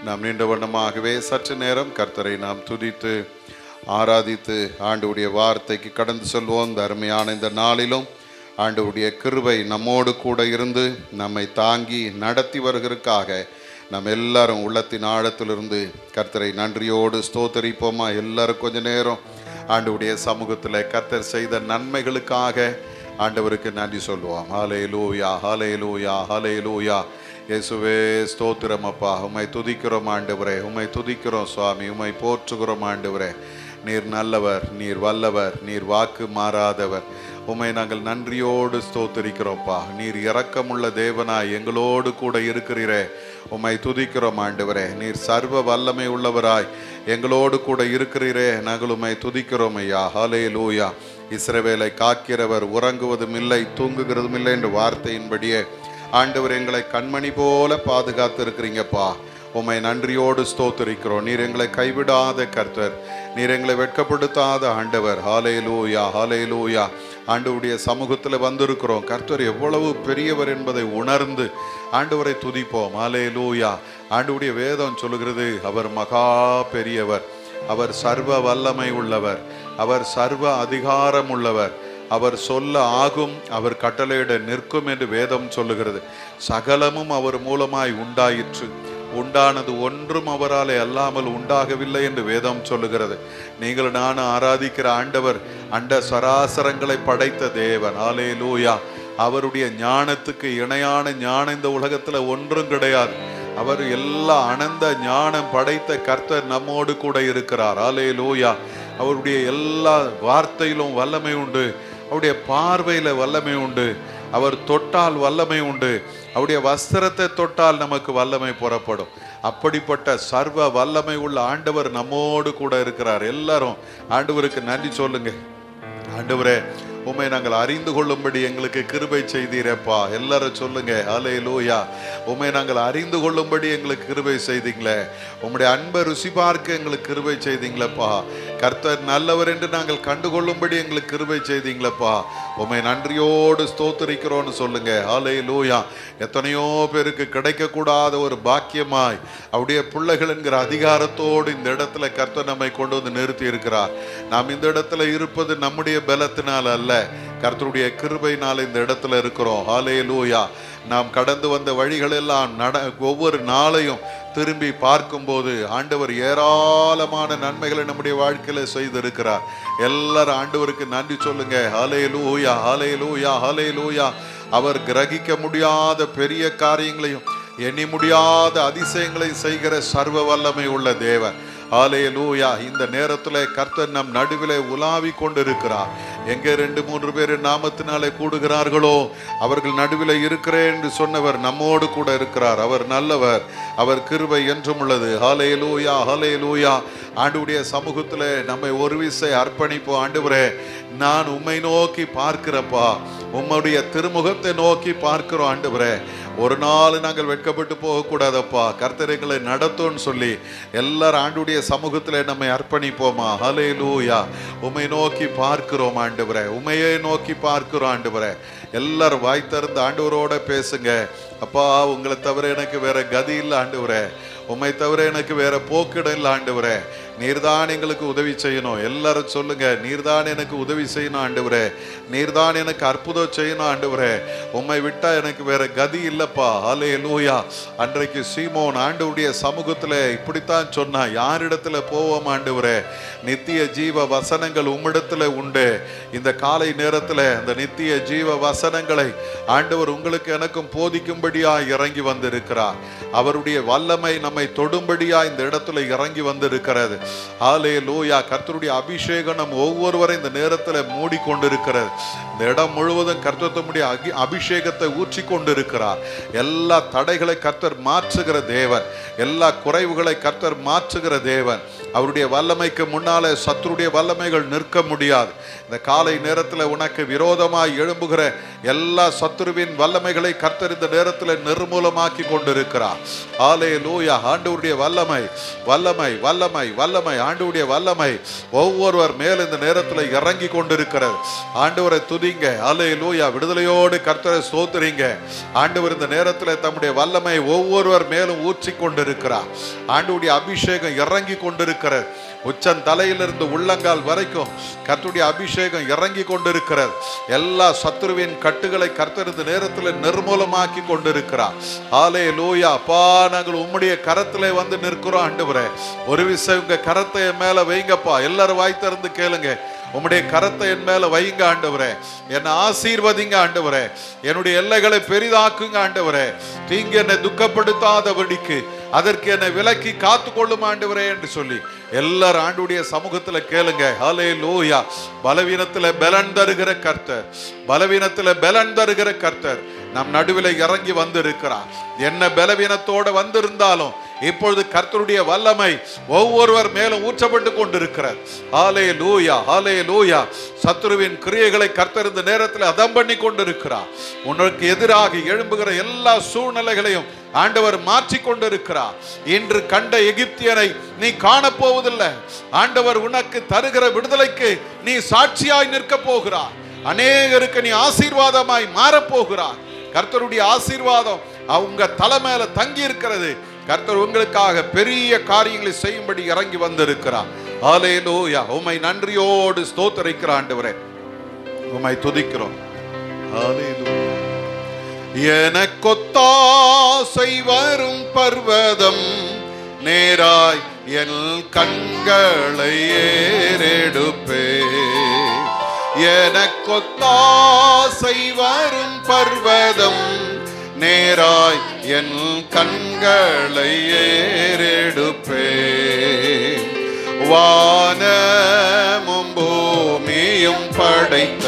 நாம் நீண்ட வண்ணமாகவே சற்று நேரம் கர்த்தரை நாம் துதித்து ஆராதித்து ஆண்டவருடைய வார்த்தைக்கு கடந்து செல்வோம். இந்த அருமையான இந்த நாளிலும் ஆண்டவருடைய கிருபை நம்மோடு கூட இருந்து நம்மை தாங்கி நடத்தி வருகிறதுக்காக நம்ம எல்லாரும் உள்ளத்தின் ஆழத்திலிருந்து கர்த்தரை நன்றியோடு ஸ்தோத்தரிப்போமா. எல்லாரும் கொஞ்ச நேரம் ஆண்டவருடைய சமூகத்தில் கர்த்தர் செய்த நன்மைகளுக்காக ஆண்டவருக்கு நன்றி சொல்லுவோம். ஹல்லேலூயா, ஹல்லேலூயா, ஹல்லேலூயா. இயேசுவே ஸ்தோத்திரம் அப்பா. உம்மை துதிக்கிறோம் ஆண்டவரே, உம்மை துதிக்கிறோம் சுவாமி, உம்மை போற்றுகிறோம் ஆண்டவரே. நீர் நல்லவர், நீர் வல்லவர், நீர் வாக்கு மாறாதவர். உம்மை நாங்கள் நன்றியோடு ஸ்தோத்திரிக்கிறோம்ப்பா. நீர் இரக்கமுள்ள தேவனாய் எங்களோடு கூட இருக்கிறீரே, உம்மை துதிக்கிறோம் ஆண்டவரே. நீர் சர்வ வல்லமை உள்ளவராய் எங்களோடு கூட இருக்கிறீரே, நாங்கள் உம்மை துதிக்கிறோம் ஐயா. ஹல்லேலூயா. இஸ்ரவேலை காக்கிறவர் உறங்குவதும் இல்லை தூங்குகிறதும் இல்லை என்ற வார்த்தையின்படியே ஆண்டவர் எங்களை கண்மணி போல பாதுகாத்து இருக்கிறீங்கப்பா. உம்மை நன்றியோடு ஸ்தோத்திரிக்கிறோம். நீர் எங்களை கைவிடாத கர்த்தர், நீர் எங்களை வெட்கப்படுத்தாத ஆண்டவர். ஹல்லேலூயா, ஹல்லேலூயா. ஆண்டவருடைய சமூகத்தில் வந்திருக்கிறோம். கர்த்தர் எவ்வளவு பெரியவர் என்பதை உணர்ந்து ஆண்டவரை துதிப்போம். ஹல்லேலூயா. ஆண்டவருடைய வேதம் சொல்லுகிறது, அவர் மகா பெரியவர், அவர் சர்வ வல்லமை உள்ளவர், அவர் சர்வ அதிகாரம் உள்ளவர், அவர் சொல்ல ஆகும், அவர் கட்டளையிட நிற்கும் என்று வேதம் சொல்லுகிறது. சகலமும் அவர் மூலமாய் உண்டாயிற்று, உண்டானது ஒன்றும் அவராலே அல்லாமல் உண்டாகவில்லை என்று வேதம் சொல்லுகிறது. நீங்கள் நான் ஆராதிக்கிற ஆண்டவர் அண்ட சராசரங்களை படைத்த தேவன். ஹல்லேலூயா. அவருடைய ஞானத்துக்கு இணையான ஞானம் இந்த உலகத்துல ஒன்றும் கிடையாது. அவர் எல்லா அனந்த ஞானம் படைத்த கர்த்தர் நம்மோடு கூட இருக்கிறார். ஹல்லேலூயா. அவருடைய எல்லா வார்த்தையிலும் வல்லமை உண்டு, அவருடைய பார்வையில வல்லமை உண்டு, அவர் தொட்டால் வல்லமை உண்டு, அவருடைய வஸ்திரத்தை தொட்டால் நமக்கு வல்லமை புறப்படும். அப்படிப்பட்ட சர்வ வல்லமை உள்ள ஆண்டவர் நம்மோடு கூட இருக்கிறார். எல்லாரும் ஆண்டவருக்கு நன்றி சொல்லுங்க. ஆண்டவரே, உம்மை நாங்கள் அறிந்து கொள்ளும்படி எங்களுக்கு கிருபை செய்தீரப்பா. எல்லாரும் சொல்லுங்க ஹல்லேலூயா. உம்மை நாங்கள் அறிந்து கொள்ளும்படி எங்களுக்கு கிருபை செய்தீங்களே, உம்முடைய அன்பை ருசி பார்க்க எங்களுக்கு கிருபை செய்தீங்களப்பா. கர்த்தர் நல்லவர் என்று நாங்கள் கண்டுகொள்ளும்படி எங்களுக்கு கிருபை செய்தீங்களப்பா. உம்மை நன்றியோடு ஸ்தோத்திரிக்கிறோன்னு சொல்லுங்க. ஹல்லேலூயா. எத்தனையோ பேருக்கு கிடைக்கக்கூடாத ஒரு பாக்கியமாய் அவருடைய பிள்ளைகள் என்கிற அதிகாரத்தோடு இந்த இடத்துல கர்த்தர் நம்மை கொண்டு வந்து நிறுத்தி இருக்கிறார். நாம் இந்த இடத்துல இருப்பது நம்முடைய பலத்தினால் அல்ல, கர்த்தருடைய கிருபையினால் இந்த இடத்துல இருக்கிறோம். ஹல்லேலூயா. நாம் கடந்து வந்த வழிகள் எல்லாம் ஒவ்வொரு நாளையும் திரும்பி பார்க்கும்போது ஆண்டவர் ஏராளமான நன்மைகளை நம்முடைய வாழ்க்கையில செய்திருக்கிறார். எல்லாரும் ஆண்டவருக்கு நன்றி சொல்லுங்க. ஹல்லேலூயா, ஹல்லேலூயா, ஹல்லேலூயா. அவர் கிரகிக்க முடியாத பெரிய காரியங்களையும் எண்ணி முடியாத அதிசயங்களை செய்கிற சர்வ வல்லமை உள்ள தேவன். ஹல்லேலூயா. இந்த நேரத்தில் கர்த்தர் நம் நடுவிலே உலாவி கொண்டிருக்கிறார். எங்கே 2-3 பேர் நாமத்தினாலே கூடுகிறார்களோ அவர்கள் நடுவில் இருக்கிறேன் என்று சொன்னவர் நம்மோடு கூட இருக்கிறார். அவர் நல்லவர், அவர் கிருபை என்றும் உள்ளது. ஹல்லேலூயா, ஹல்லேலூயா. ஆண்டவருடைய சமூகத்தில் நம்மை ஒரு விசை அர்ப்பணிப்போம். ஆண்டவரே, நான் உம்மை நோக்கி பார்க்கிறப்பா, உம்முடைய திருமுகத்தை நோக்கி பார்க்கிறோம். ஆண்டவரே, ஒரு நாள் நாங்கள் வெட்கப்பட்டு போகக்கூடாதப்பா. கர்த்தர் எங்களை நடத்தும்னு சொல்லி எல்லாரும் ஆண்டவருடைய சமூகத்தில் நம்மை அர்ப்பணிப்போமா. ஹல்லேலூயா. உம்மை நோக்கி பார்க்கிறோம் ஆண்டவரே, உம்மையே நோக்கி பார்க்கிறோம் ஆண்டவரே. எல்லாரும் வாய் திறந்து ஆண்டவரோட பேசுங்க. அப்பா, உங்களை தவிர எனக்கு வேற கதி இல்லை ஆண்டவரே, உம்மை தவிர எனக்கு வேற போக்கிடம் இல்லை ஆண்டவரே. நீர்தான் எங்களுக்கு உதவி செய்யணும். எல்லாரும் சொல்லுங்க, நீர்தான் எனக்கு உதவி செய்யணும் ஆண்டவரே, நீர்தான் எனக்கு அற்புதம் செய்யணும் ஆண்டவரே, உம்மை விட்டா எனக்கு வேற கதி இல்லப்பா. ஹல்லேலூயா. அன்றைக்கு சீமோன் ஆண்டவருடைய சமூகத்துல இப்படித்தான் சொன்னா, யாரிடத்துல போவோம் ஆண்டவரே, நித்திய ஜீவ வசனங்கள் உம்மிடத்துல உண்டு. இந்த காலை நேரத்துல அந்த நித்திய ஜீவ வசனங்களை ஆண்டவர் உங்களுக்கு எனக்கும் போதிக்கும்படியா இறங்கி வந்திருக்கிறார். அவருடைய வல்லமை நம்மை தொடும்படியா இந்த இடத்துல இறங்கி வந்திருக்கிறது. ஹல்லேலூயா. கர்த்தருடைய அபிஷேகம் நம் ஒவ்வொருவரை இந்த நேரத்தில் மூடிக்கொண்டிருக்கிறது. இந்த இடம் முழுவதும் கர்த்தர் தம்முடைய அபிஷேகத்தை ஊற்றி கொண்டிருக்கிறார். எல்லா தடைகளை கர்த்தர் மாற்றுகிற தேவன், எல்லா குறைவுகளை கர்த்தர் மாற்றுகிற தேவன். அவருடைய வல்லமைக்கு முன்னாலே சத்துருடைய வல்லமைகள் நிற்க முடியாது. இந்த காலை நேரத்தில் உனக்கு விரோதமாய் எழும்புகிற எல்லா சத்துருவின் வல்லமைகளை கர்த்தர் இந்த நேரத்தில் நிர்மூலமாக்கி கொண்டிருக்கிறார். ஹல்லேலூயா. ஆண்டவருடைய வல்லமை வல்லமை வல்லமை வல்லமை ஆண்டவருடைய வல்லமை ஒவ்வொருவர் மேல் இந்த நேரத்தில் இறங்கி கொண்டிருக்கிறது. ஆண்டவரை துதிங்க. ஹல்லேலூயா. விடுதலையோடு கர்த்தரை ஸ்தோத்திரிங்க. ஆண்டவர் இந்த நேரத்தில் தம்முடைய வல்லமை ஒவ்வொருவர் மேலும் ஊற்றி கொண்டிருக்கிறார். ஆண்டவருடைய அபிஷேகம் இறங்கி கொண்டிருக்கிறது. உச்சன் தலையிலிருந்து உள்ளங்கால் வரைக்கும் கர்த்தருடைய அபிஷேகம் இறங்கி கொண்டிருக்கிறது. எல்லா சத்துருவின் கட்டுகளை கர்த்தர் இந்த நேரத்தில் நிர்மூலமாக்கி கொண்டிருக்கிறார். ஹல்லேலூயா. அப்பா, நாங்கள் உம்முடைய கரத்திலே வந்து நிற்கிறோம் ஆண்டவரே. ஒரு விஷயம், உங்க கரத்தை என் மேல வைங்கப்பா. எல்லாரும் வாய் திறந்து கேளுங்க. உம்முடைய கரத்தை என் மேல வைங்க ஆண்டவரே. என்னை ஆசீர்வதிங்க ஆண்டவரே. என்னுடைய எல்லைகளை பெரிதாக்குங்க ஆண்டவரே. தீங்கு என்னை துக்கப்படுத்தாதபடிக்கு அதற்கு என்னை விலக்கி காத்து கொள்ளும் ஆண்டவரே என்று சொல்லி எல்லாரும் ஆண்டுடைய சமூகத்துல கேளுங்க. ஹல்லேலூயா. பலவீனத்துல பலன் தருகிற கர்த்தர், பலவீனத்துல பலன் தருகிற கர்த்தர் நம் நடுவில் இறங்கி வந்து இருக்கிறார். என்ன பலவீனத்தோட வந்திருந்தாலும் இப்பொழுது கர்த்தருடைய வல்லமை ஒவ்வொருவர் மேலும் ஊற்றப்பட்டு கொண்டிருக்கிறார். ஹல்லேலூயா. ஹல்லேலூயா. சத்துருவின் கிரியைகளை கர்த்தர் இந்த நேரத்தில் அதம் பண்ணி கொண்டிருக்கிறார். உனக்கு எதிராக எழும்புகிற எல்லா சூழ்நிலைகளையும் ஆண்டவர் மாற்றி கொண்டிருக்கிறார். இன்று கண்ட எகிப்தியனை நீ காணப்போவதில்லை. ஆண்டவர் உனக்கு தருகிற விடுதலைக்கு நீ சாட்சியாய் நிற்க போகிறார். அநேகருக்கு நீ ஆசீர்வாதமாய் மாறப்போகிறார். கர்த்தருடைய ஆசீர்வாதம் அவங்க தலை மேல தங்கி இருக்கிறது. கர்த்தர் உங்களுக்காக பெரிய காரியங்களை செய்யும்படி இறங்கி வந்திருக்கிறார். ஹல்லேலூயா. உம்மை நன்றியோடு ஸ்தோத்திரிக்கிற ஆண்டவரே, உம்மை துதிக்கிறோம். ஹல்லேலூயா. எனக்கொத்தாசை வரும் பர்வதம் நேராய் என் கண்களை ஏறெடுப்பே. எனக்கொத்தாசை வரும் பர்வதம் நேராய் என் கண்களை ஏறெடுப்பே. வானமும் பூமியும் படைத்த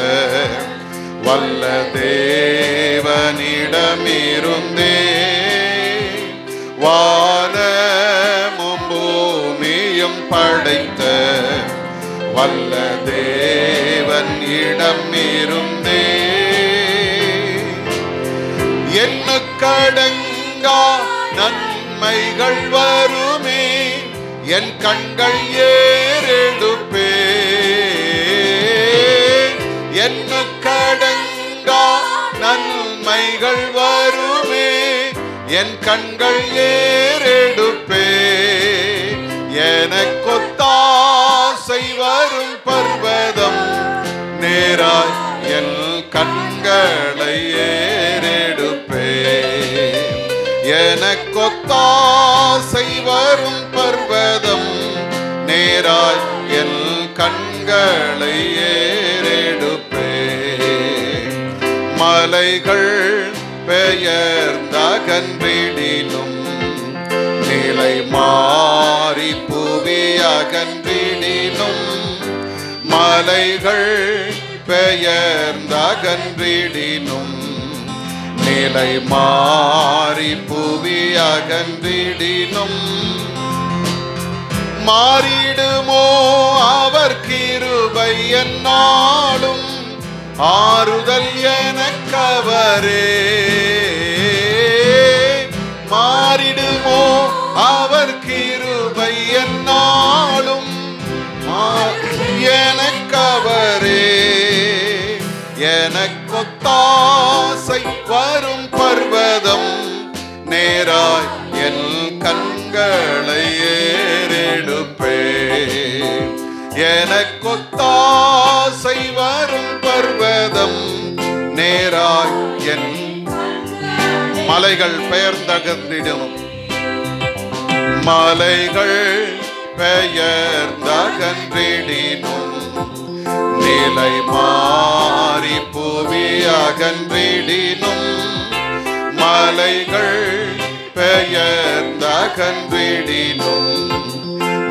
வல்ல தேவனிடமிருந்தே, வானமும் பூமியும் படைத்த வல்ல தேவன் இடமிருந்தே, எண்ணுக்கடங்கா நன்மைகள் வருமே, என் கண்கள் ஏறெடுப்பே. எண்ணுக்கடங்கா நன்மைகள் வருமே, என் கண்கள் ஏறெடுப்பே. எனக்கொத்தாசை வரும் பர்வதம் நேராய் என் கண்களை ஏறெடுப்பே. எனக்கொத்தாசை வரும் பர்வதம் நேராய் என் கண்களை ஏறெடுப்பே. மலைகள் பெயர்ந்தகன்றிடினும் நிலை மாறி புவி அகன்றிடினும், மலைகள் பெயர்ந்தகன்றிடினும் நிலை மாறி புவி அகன்றிடினும், மாறிடுமோ அவர் கிருபை என்னாலும், ஆறுதல் எனக்கவரே. மாறிடுமோ அவர் கிருபை என்னாலும், எனக்கவரே. எனக்கொத்தாசை வரும் பர்வதம் நேராய் என் கண்களை ஏறெடுப்பே. எனக்கொத்தாசை வரும் பர்வதம் நேராய் என் மலைகள் பெயர்ந்தகன்றிடும், மலைகள் பெயர்ந்தகன்றிடினும் நிலை மாறி புவி அகன்றிடினும், மலைகள் பெயர்ந்தகன்றிடினும்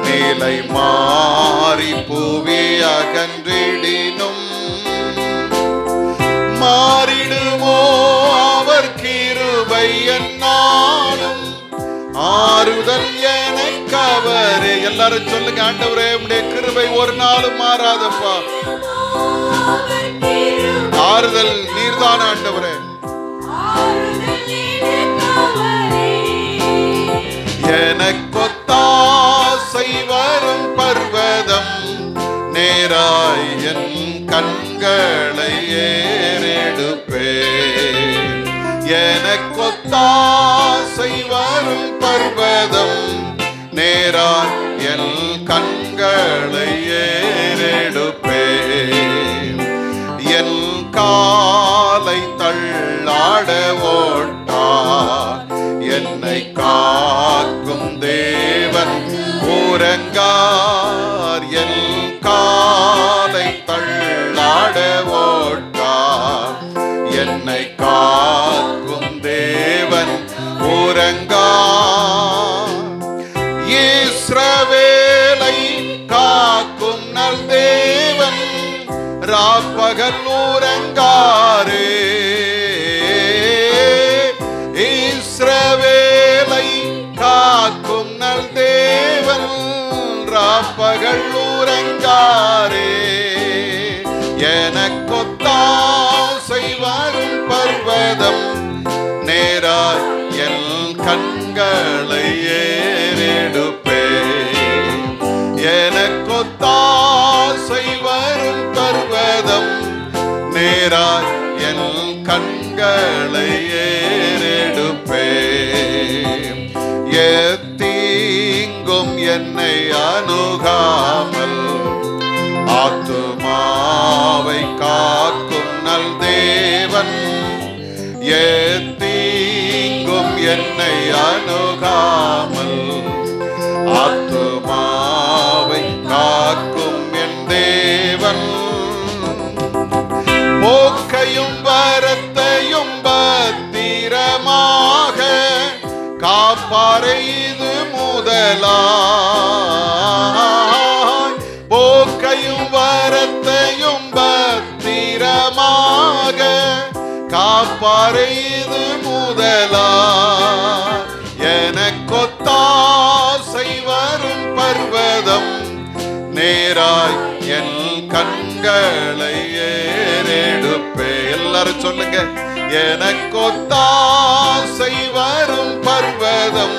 நிலை மாறி புவி அகன்றிடினும், மாறிடுமோ அவர் கிருபை என்னாலும், ஆறுதல் எனக்கவரே. எல்லாரும் சொல்லுங்க, ஆண்டவரே உம்முடைய கிருபை ஒரு நாளும் மாறாதப்பா. ஆறுதல் நீர்தான ஆண்டவரே. எனக்கொத்தாசை வரும் பர்வதம் நேராய் என் கண்களை ஏறெடுப்பேன். எனக்கொத்தாசை வரும் பர்வதம் நேராய் என் கண்களை ஏறெடுப்பேன். என் காலை தள்ளாட ஓட்டார் என்னை காக்கும் தேவன் உறங்கார். என் காலை தள்ளாட ஓட்டார் என்னை காக்கும் தேவன் உறங்கார். இஸ்ரவேலை காக்கும் நல் தேவன் ராப்பகல் உறங்காரே. இஸ்ரவேலை காக்கும் நல் தேவன் ராப்பகல் உறங்காரே. எனக்கொத்தாசை வரும் பர்வதம் நேராய் என் கண்களை ஏறெடுப்பேன். எனக்கொத்தாசை வரும் பர்வதம் நேராய் என் கண்களை ஏறெடுப்பேன். எத்தீங்கும் என்னை அணுகாமல் ஆத்துமாவை காக்கும் நல் தேவன். எத்தீங்கும் என்னை அணுகாமல் ஆத்துமாவை காக்கும் என் தேவன். போக்கையும் வரத்தையும் பத்திரமாக காப்பாரை இது முதலாய். போக்கையும் வரத்தையும் பத்திரமாக காப்பாரை இது முதலாய். எனக்கொத்தாசை வரும் பர்வதம் நேராய் என் கண்களை ஏறெடுப்பே. எல்லாரும் சொல்லுங்க, எனக்கொத்தாசை வரும் பர்வதம்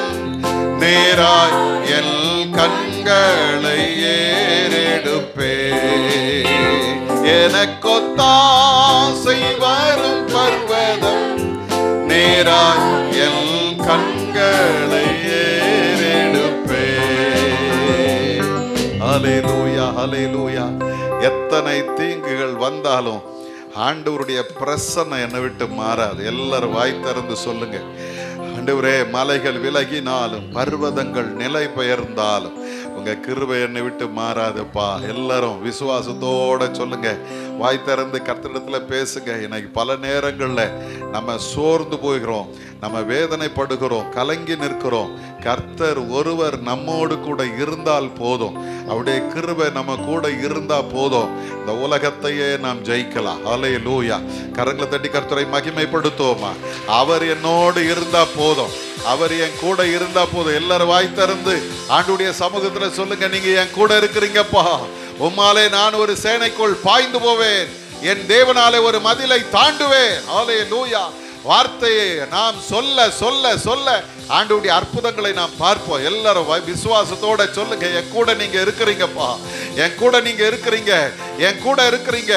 நேராய் என் கண்களை ஏறெடுப்பே. எனக்கொத்தாசை வரும் பர்வதம் நேராய் என் கண்களை ஏறெடுப்பே. ஹல்லேலூயா, ஹல்லேலூயா. எத்தனை தீங்குகள் வந்தாலும் ஆண்டவருடைய பிரசன்னம் என்னை விட்டு மாறாது. எல்லாரும் வாய் திறந்து சொல்லுங்க, ஆண்டவரே மலைகள் விலகினாலும் பர்வதங்கள் நிலை பெயர்ந்தாலும் உங்க கிருபை என்னை விட்டு மாறாதுப்பா. எல்லாரும் விசுவாசத்தோட சொல்லுங்க, வாய் திறந்து கர்த்தரிடத்துல பேசுங்க. இன்னைக்கு பல நேரங்கள்ல நம்ம சோர்ந்து போகிறோம், நம்ம வேதனைப்படுகிறோம், கலங்கி நிற்கிறோம். கர்த்தர் ஒருவர் நம்மோடு கூட இருந்தால் போதும். அவருடைய கிருபை நம்ம கூட இருந்தா போதும், இந்த உலகத்தையே நாம் ஜெயிக்கலாம். ஹல்லேலூயா. கரங்களை தட்டி கர்த்தரை மகிமைப்படுத்துவோமா. அவர் என்னோடு இருந்தா போதும், அவர் என் கூட இருந்தா போதும். எல்லாரும் வாய் திறந்து ஆண்டவருடைய சமூகத்துல சொல்லுங்க, நீங்க என் கூட இருக்கிறீங்கப்பா. உம்மாலே நான் ஒரு சேனைக்குள் பாய்ந்து போவேன், என் தேவனாலே ஒரு மதிலை தாண்டுவேன். ஹல்லேலூயா. வார்த்தையை நாம் சொல்ல சொல்ல சொல்ல ஆண்டவருடைய அற்புதங்களை நாம் பார்ப்போம். எல்லாரும் விசுவாசத்தோட சொல்லுங்க, என் கூட நீங்க இருக்கிறீங்கப்பா, என் கூட நீங்க இருக்கிறீங்க, என் கூட இருக்கிறீங்க,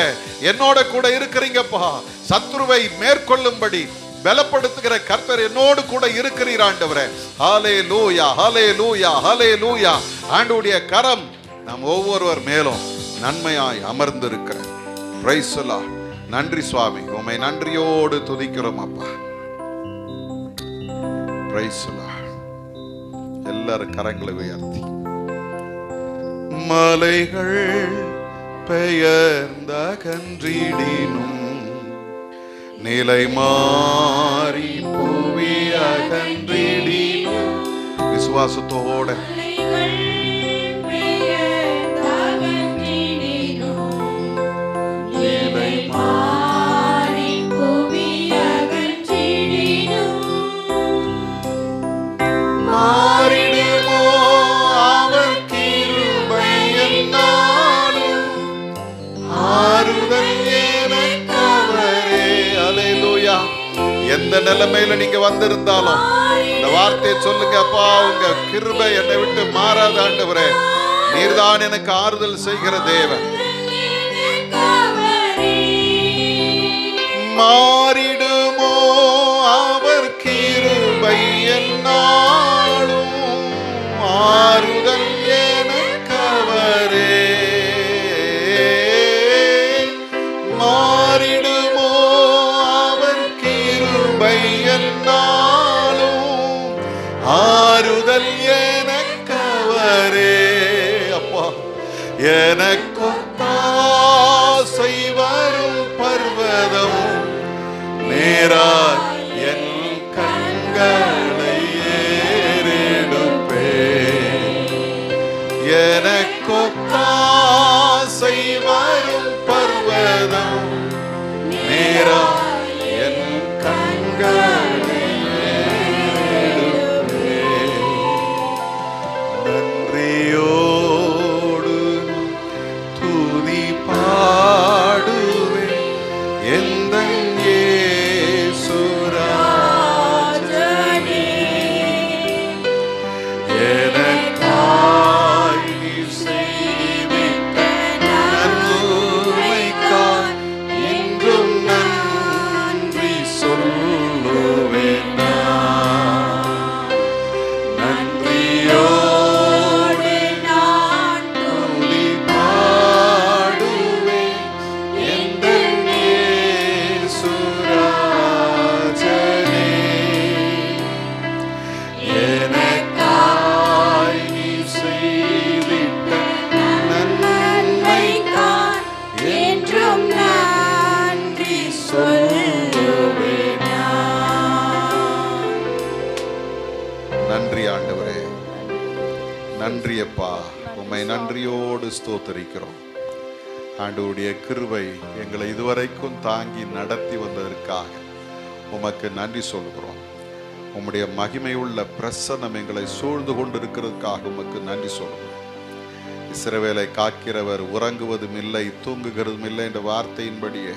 என்னோட கூட இருக்கிறீங்கப்பா. சத்துருவை மேற்கொள்ளும்படி பலப்படுத்துகிற கர்த்தர் என்னோடு கூட இருக்கிறீர் ஆண்டவரே. ஹல்லேலூயா, ஹல்லேலூயா, ஹல்லேலூயா. ஆண்டவருடைய கரம் நாம் ஒவ்வொருவர் மேலும் நன்மையாய் அமர்ந்திருக்கிற. Praise the Lord. நன்றி சுவாமி, உம்மை நன்றியோடு துதிக்கிறோம் அப்பா. Praise the Lord. எல்லாரும் கரங்களை உயர்த்தி, மலைகள் பெயர்ந்த கன்றிடினும் நிலை மாறி புவி அகன்றிடினும். விசுவாசத்தோட மாறிடுமோ அவர் நிலைமையில நீங்க வந்திருந்தாலும் இந்த வார்த்தையை சொல்லுங்க. அப்பா, உங்க கிருபை என்னை விட்டு மாறாத ஆண்டவரே, நீர்தான் எனக்கு ஆறுதல் செய்கிற தேவன். மாறிடுமோ அவர் கிருபை என்னாலும், ஆறுதல் எனக்கவரே. மாறிடுமோ அவர் கிருபை என்னாலும், ஆறுதல் எனக்கவரே. அப்பா, எனக்கு ஆசை வரும் பர்வதம் நேராய் என் கண்களை ஏறெடுப்பே. எனக்கு ஆசை வரும் பர்வதம் நேராய் என் கண்களை ஏறெடுப்பே. நன்றியோடு துதி பாடுவே எந்த நன்றியப்பா, உம்மை நன்றியோடு ஸ்தோத்திரிக்கிறோம். ஆண்டவருடைய கிருபை எங்களை இதுவரைக்கும் தாங்கி நடத்தி வந்ததற்காக உமக்கு நன்றி சொல்கிறோம். உம்முடைய மகிமையுள்ள பிரசன்னம் எங்களை சூழ்ந்து கொண்டிருக்கிறதுக்காக உமக்கு நன்றி சொல்கிறோம். இஸ்ரவேலை காக்கிறவர் உறங்குவதும் இல்லை தூங்குகிறதும் இல்லை என்ற வார்த்தையின்படியே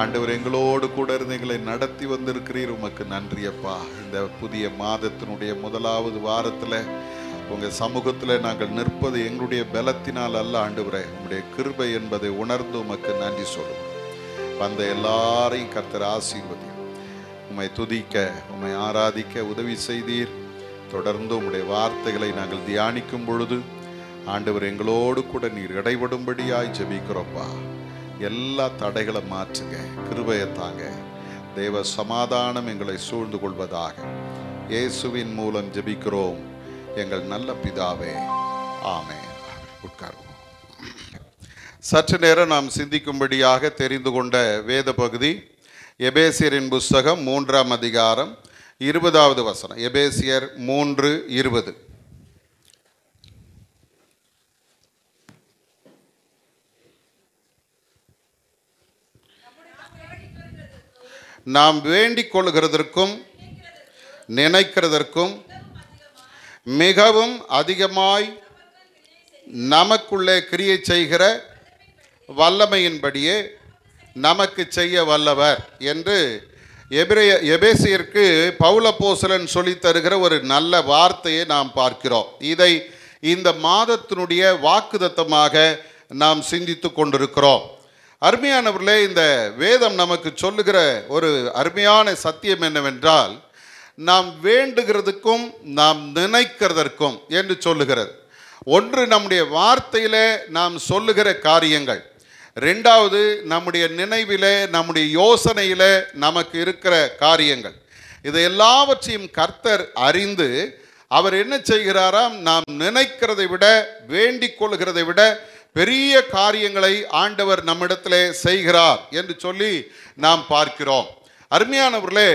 ஆண்டவர் எங்களோடு கூட இருந்து எங்களை நடத்தி வந்திருக்கிறீர். உமக்கு நன்றியப்பா. இந்த புதிய மாதத்தினுடைய முதலாவது வாரத்தில் உங்கள் சமூகத்தில் நாங்கள் நிற்பது எங்களுடைய பலத்தினால் அல்ல ஆண்டவரே, உங்களுடைய கிருபை என்பதை உணர்ந்து உமக்கு நன்றி சொல்லுவோம். வந்த எல்லாரையும் கர்த்தர் ஆசீர்வதியும். உம்மை துதிக்க, உம்மை ஆராதிக்க உதவி செய்தீர். தொடர்ந்து உம்முடைய வார்த்தைகளை நாங்கள் தியானிக்கும் பொழுது ஆண்டவர் எங்களோடு கூட நீர் இடைபடும்படியாய் ஜெபிக்கிறோப்பா. எல்லா தடைகளை மாற்றுங்க, கிருபையை தாங்க. தேவ சமாதானம் எங்களை சூழ்ந்து கொள்வதாக இயேசுவின் மூலம் ஜெபிக்கிறோம் எங்கள் நல்ல பிதாவே, ஆமென். உட்காருவோம். சற்று நேரம் நாம் சிந்திக்கும்படியாக தெரிந்து கொண்ட வேத பகுதி எபேசியரின் புஸ்தகம் 3ஆம் அதிகாரம் 20வது வசனம். எபேசியர் 3:20. நாம் வேண்டிக் கொள்கிறதற்கும் நினைக்கிறதற்கும் மிகவும் அதிகமாய் நமக்குள்ளே கிரியை செய்கிற வல்லமையின்படியே நமக்கு செய்ய வல்லவர் என்று எபேசியருக்கு பவுல் அப்போஸ்தலன் சொல்லித் தருகிற ஒரு நல்ல வார்த்தையை நாம் பார்க்கிறோம். இதை இந்த மாதத்தினுடைய வாக்குத்தத்தமாக நாம் சிந்தித்து கொண்டிருக்கிறோம். அருமையானவர்களே, இந்த வேதம் நமக்கு சொல்லுகிற ஒரு அருமையான சத்தியம் என்னவென்றால், நாம் வேண்டுகிறதுக்கும் நாம் நினைக்கிறதற்கும் என்று சொல்லுகிறது. ஒன்று நம்முடைய வார்த்தையிலே நாம் சொல்லுகிற காரியங்கள், ரெண்டாவது நம்முடைய நினைவிலே நம்முடைய யோசனையிலே நமக்கு இருக்கிற காரியங்கள். இதை எல்லாவற்றையும் கர்த்தர் அறிந்து அவர் என்ன செய்கிறாராம், நாம் நினைக்கிறதை விட வேண்டிக் கொள்கிறதை விட பெரிய காரியங்களை ஆண்டவர் நம்மிடத்திலே செய்கிறார் என்று சொல்லி நாம் பார்க்கிறோம். அருமையானவர்களே,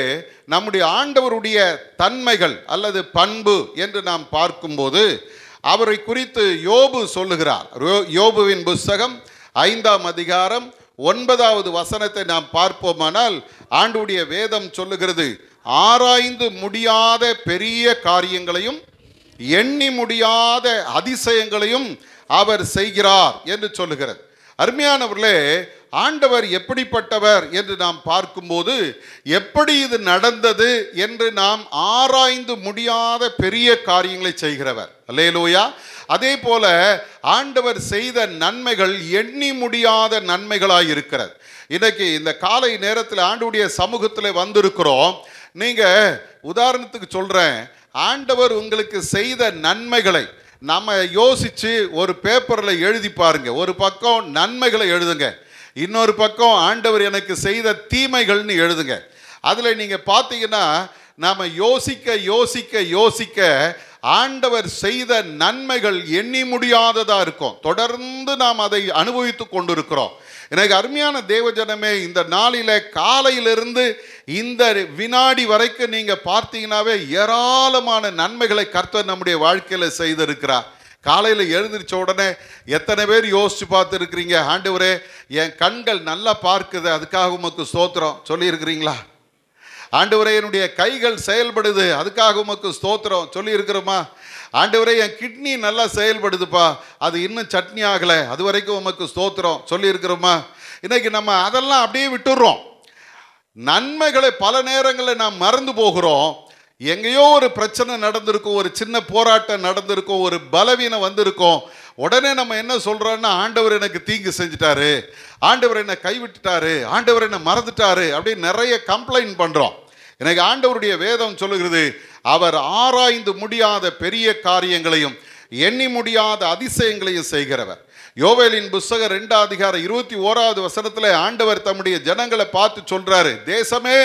நம்முடைய ஆண்டவருடைய தன்மைகள் அல்லது பண்பு என்று நாம் பார்க்கும்போது அவரை குறித்து யோபு சொல்லுகிறார். யோபுவின் புஸ்தகம் 5ஆம் அதிகாரம் 9வது வசனத்தை நாம் பார்ப்போமானால் ஆண்டவருடைய வேதம் சொல்லுகிறது, ஆராய்ந்து முடியாத பெரிய காரியங்களையும் எண்ணி முடியாத அதிசயங்களையும் அவர் செய்கிறார் என்று சொல்லுகிறது. அருமையானவர்களே, ஆண்டவர் எப்படிப்பட்டவர் என்று நாம் பார்க்கும்போது எப்படி இது நடந்தது என்று நாம் ஆராய்ந்து முடியாத பெரிய காரியங்களை செய்கிறவர். அல்லேலூயா. அதே போல ஆண்டவர் செய்த நன்மைகள் எண்ணி முடியாத நன்மைகளாய் இருக்கிறது. இன்னைக்கு இந்த காலை நேரத்தில் ஆண்டவருடைய சமூகத்தில் வந்திருக்கிறோம். நீங்க உதாரணத்துக்கு சொல்றேன், ஆண்டவர் உங்களுக்கு செய்த நன்மைகளை நம்ம யோசிச்சு ஒரு பேப்பரில் எழுதி பாருங்க. ஒரு பக்கம் நன்மைகளை எழுதுங்க, இன்னொரு பக்கம் ஆண்டவர் எனக்கு செய்த தீமைகள்னு எழுதுங்க. அதில் நீங்கள் பார்த்தீங்கன்னா நாம் யோசிக்க யோசிக்க யோசிக்க ஆண்டவர் செய்த நன்மைகள் எண்ணி முடியாததாக இருக்கும். தொடர்ந்து நாம் அதை அனுபவித்து கொண்டிருக்கிறோம். எனக்கு அருமையான தேவஜனமே, இந்த நாளில் காலையிலிருந்து இந்த வினாடி வரைக்கும் நீங்கள் பார்த்தீங்கன்னாவே ஏராளமான நன்மைகளை கர்த்தர் நம்முடைய வாழ்க்கையில் செய்திருக்கிறார். காலையில் எழுந்திரிச்ச உடனே எத்தனை பேர் யோசித்து பார்த்துருக்கிறீங்க, ஆண்டவரே என் கண்கள் நல்லா பார்க்குது அதுக்காக உமக்கு ஸ்தோத்திரம் சொல்லியிருக்கிறீங்களா? ஆண்டவரே என்னுடைய கைகள் செயல்படுது அதுக்காக உமக்கு ஸ்தோத்திரம் சொல்லியிருக்கிறோமா? ஆண்டவரே என் கிட்னி நல்லா செயல்படுதுப்பா, அது இன்னும் சட்னி ஆகலை, அது வரைக்கும் உமக்கு ஸ்தோத்திரம் சொல்லியிருக்கிறோமா? இன்னைக்கு நம்ம அதெல்லாம் அப்படியே விட்டுடுறோம். நன்மைகளை பல நேரங்களில் நாம் மறந்து போகிறோம். எங்கேயோ ஒரு பிரச்சனை நடந்திருக்கும், ஒரு சின்ன போராட்டம் நடந்திருக்கும், ஒரு பலவீனம் வந்திருக்கும். உடனே நம்ம என்ன சொல்கிறோன்னா, ஆண்டவர் எனக்கு தீங்கு செஞ்சுட்டாரு, ஆண்டவர் என்னை கைவிட்டுட்டாரு, ஆண்டவர் என்னை மறந்துட்டாரு அப்படின்னு நிறைய கம்ப்ளைண்ட் பண்ணுறோம். எனக்கு ஆண்டவருடைய வேதம் சொல்லுகிறது, அவர் ஆராய்ந்து முடியாத பெரிய காரியங்களையும் எண்ணி முடியாத அதிசயங்களையும் செய்கிறவர். யோவேலின் புஸ்தகம் 2:21 ஆண்டவர் தம்முடைய ஜனங்களை பார்த்து சொல்றாரு, தேசமே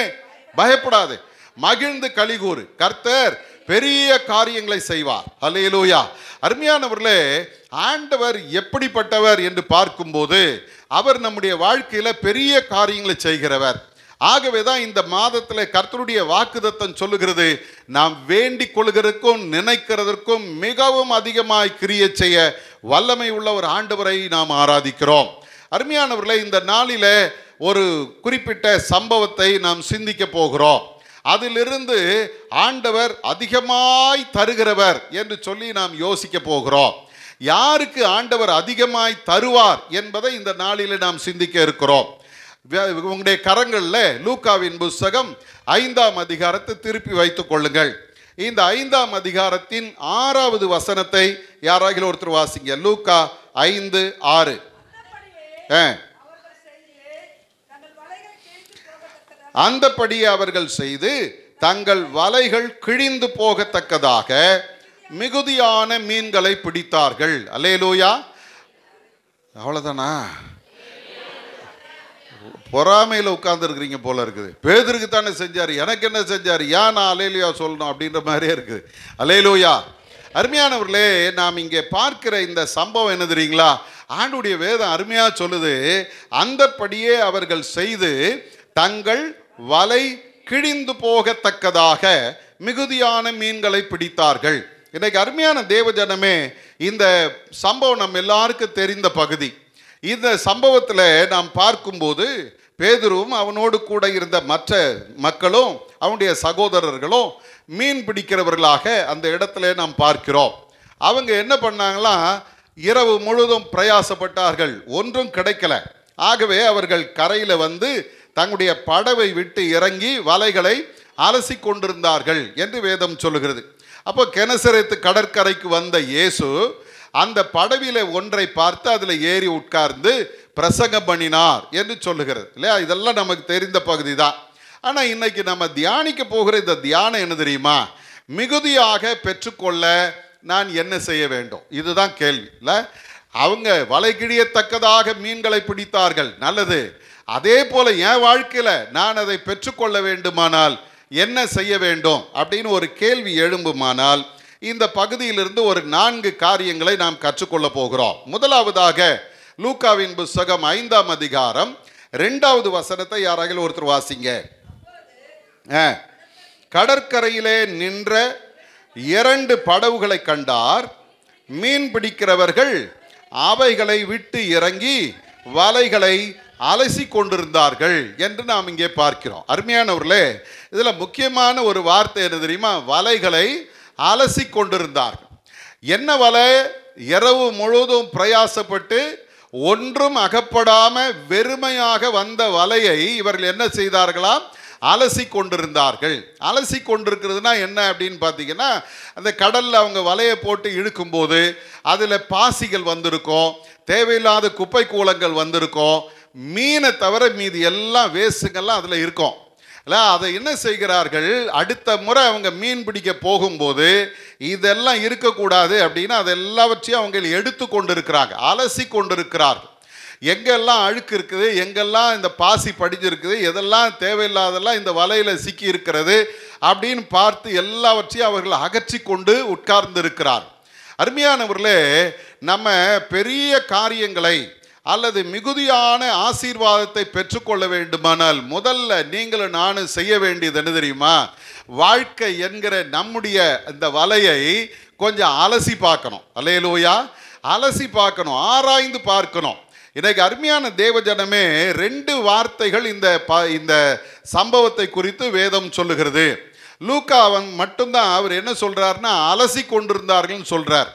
பயப்படாது, மகிழ்ந்து களிகூறு, கர்த்தர் பெரிய காரியங்களை செய்வார். அல்லேலூயா. அருமையானவர்களே, ஆண்டவர் எப்படிப்பட்டவர் என்று பார்க்கும்போது அவர் நம்முடைய வாழ்க்கையில பெரிய காரியங்களை செய்கிறவர். ஆகவே தான் இந்த மாதத்தில் கர்த்தருடைய வாக்குத்தத்தம் சொல்லுகிறது, நாம் வேண்டிக் கொள்கிறதற்கும் நினைக்கிறதற்கும் மிகவும் அதிகமாய் கிரியை செய்ய வல்லமை உள்ள ஒரு ஆண்டவரை நாம் ஆராதிக்கிறோம். அருமையானவர்களே, இந்த நாளில ஒரு குறிப்பிட்ட சம்பவத்தை நாம் சிந்திக்க போகிறோம். அதிலிருந்து ஆண்டவர் அதிகமாய் தருகிறவர் என்று சொல்லி நாம் யோசிக்க போகிறோம். யாருக்கு ஆண்டவர் அதிகமாய் தருவார் என்பதை இந்த நாளில் நாம் சிந்திக்க இருக்கிறோம். உங்களுடைய கரங்களில் லூக்காவின் புஸ்தகம் 5ஆம் அதிகாரத்தை திருப்பி வைத்துக் கொள்ளுங்கள். இந்த 5ஆம் அதிகாரத்தின் 6வது வசனத்தை யாராகிலும் ஒருத்தர் வாசிங்க. லூக்கா 5:6. அந்தபடியே அவர்கள் செய்து தங்கள் வலைகள் கிழிந்து போகத்தக்கதாக மிகுதியான மீன்களை பிடித்தார்கள். அல்லேலூயா. அவ்வளவுதானா? பொறாமையில் உட்கார்ந்து இருக்கிறீங்க போல இருக்குது. பேதுருக்கு தானே செஞ்சார், எனக்கு என்ன செஞ்சார், ஏன் நான் அல்லேலூயா சொல்லணும் அப்படின்ற மாதிரியே இருக்குது. அல்லேலூயா. அருமையானவர்களே, நாம் இங்கே பார்க்கிற இந்த சம்பவம் என்ன தெரியுங்களா? ஆண்டவருடைய வேதம் அருமையா சொல்லுது, அந்தபடியே அவர்கள் செய்து தங்கள் வலை கிழிந்து போகத்தக்கதாக மிகுதியான மீன்களை பிடித்தார்கள். இன்னைக்கு அருமையான தேவஜனமே, இந்த சம்பவம் நம்ம எல்லாருக்கும் தெரிந்த பகுதி. இந்த சம்பவத்தில் நாம் பார்க்கும்போது பேதுருவும் அவனோடு கூட இருந்த மற்ற மக்களும் அவனுடைய சகோதரர்களும் மீன் பிடிக்கிறவர்களாக அந்த இடத்துல நாம் பார்க்கிறோம். அவங்க என்ன பண்ணாங்களாம், இரவு முழுதும் பிரயாசப்பட்டார்கள், ஒன்றும் கிடைக்கல. ஆகவே அவர்கள் கரையில் வந்து தங்களுடைய படவை விட்டு இறங்கி வலைகளை அலசி கொண்டிருந்தார்கள் என்று வேதம் சொல்லுகிறது. அப்போ கெனசரேத்து கடற்கரைக்கு வந்த இயேசு அந்த படவில ஒன்றை பார்த்து அதில் ஏறி உட்கார்ந்து பிரசங்கம் பண்ணினார் என்று சொல்லுகிறது இல்லையா? இதெல்லாம் நமக்கு தெரிந்த பகுதி தான். ஆனால் இன்னைக்கு நம்ம தியானிக்க போகிற இந்த தியானம் என்ன தெரியுமா? மிகுதியாக பெற்றுக்கொள்ள நான் என்ன செய்ய வேண்டும், இதுதான் கேள்வி இல்லை? அவங்க வலை கிழியத்தக்கதாக மீன்களை பிடித்தார்கள், நல்லது. அதே போல என் வாழ்க்கையில் நான் அதை பெற்றுக்கொள்ள வேண்டுமானால் என்ன செய்ய வேண்டும் அப்படின்னு ஒரு கேள்வி எழும்புமானால் இந்த பகுதியிலிருந்து ஒரு 4 காரியங்களை நாம் கற்றுக்கொள்ள போகிறோம். முதலாவதாக லூக்காவின் புஸ்தகம் 5ஆம் அதிகாரம் 2வது வசனத்தை யாராகிலும் ஒருத்தர் வாசிங்க. கடற்கரையிலே நின்ற 2 படவுகளை கண்டார். மீன் பிடிக்கிறவர்கள் அவைகளை விட்டு இறங்கி வலைகளை அலசி கொண்டிருந்தார்கள் என்று நாம் இங்கே பார்க்கிறோம். அருமையானவர்களே, இதில் முக்கியமான ஒரு வார்த்தை என்ன தெரியுமா? வலைகளை அலசி கொண்டிருந்தார்கள். என்ன வலை? இரவு முழுவதும் பிரயாசப்பட்டு ஒன்றும் அகப்படாம வெறுமையாக வந்த வலையை இவர்கள் என்ன செய்தார்களாம்? அலசி கொண்டிருந்தார்கள். அலசி கொண்டிருக்கிறதுனா என்ன அப்படின்னு பார்த்தீங்கன்னா, அந்த கடலில் அவங்க வலையை போட்டு இழுக்கும்போது அதில் பாசிகள் வந்திருக்கும், தேவையில்லாத குப்பை கூலங்கள் வந்திருக்கும், மீனை தவிர மீதி எல்லாம் வேஸ்ட்டுங்கள்லாம் அதில் இருக்கும். இல்லை, அதை என்ன செய்கிறார்கள், அடுத்த முறை அவங்க மீன் பிடிக்க போகும்போது இதெல்லாம் இருக்கக்கூடாது அப்படின்னு அதை எல்லாவற்றையும் அவங்க எடுத்து கொண்டிருக்கிறாங்க, அலசி கொண்டிருக்கிறார்கள். எங்கெல்லாம் அழுக்கு இருக்குது, எங்கெல்லாம் இந்த பாசி படிஞ்சிருக்குது, எதெல்லாம் தேவையில்லாதெல்லாம் இந்த வலையில் சிக்கி இருக்கிறது அப்படின்னு பார்த்து எல்லாவற்றையும் அவர்கள் அகற்றி கொண்டு உட்கார்ந்து இருக்கிறார். அருமையானவர்களே, நம்ம பெரிய காரியங்களை அல்லது மிகுதியான ஆசீர்வாதத்தை பெற்றுக்கொள்ள வேண்டுமானால் முதல்ல நீங்களும் நானும் செய்ய வேண்டியது என்ன தெரியுமா? வாழ்க்கை என்கிற நம்முடைய இந்த வலையை கொஞ்சம் அலசி பார்க்கணும். அல்லேலூயா, அலசி பார்க்கணும், ஆராய்ந்து பார்க்கணும். இன்னைக்கு அருமையான தேவஜனமே, 2 வார்த்தைகள் இந்த சம்பவத்தை குறித்து வேதம் சொல்லுகிறது. லூக்காவன் மட்டும்தான் அவர் என்ன சொல்றாருன்னா அலசி கொண்டிருந்தார்கள் சொல்றார்.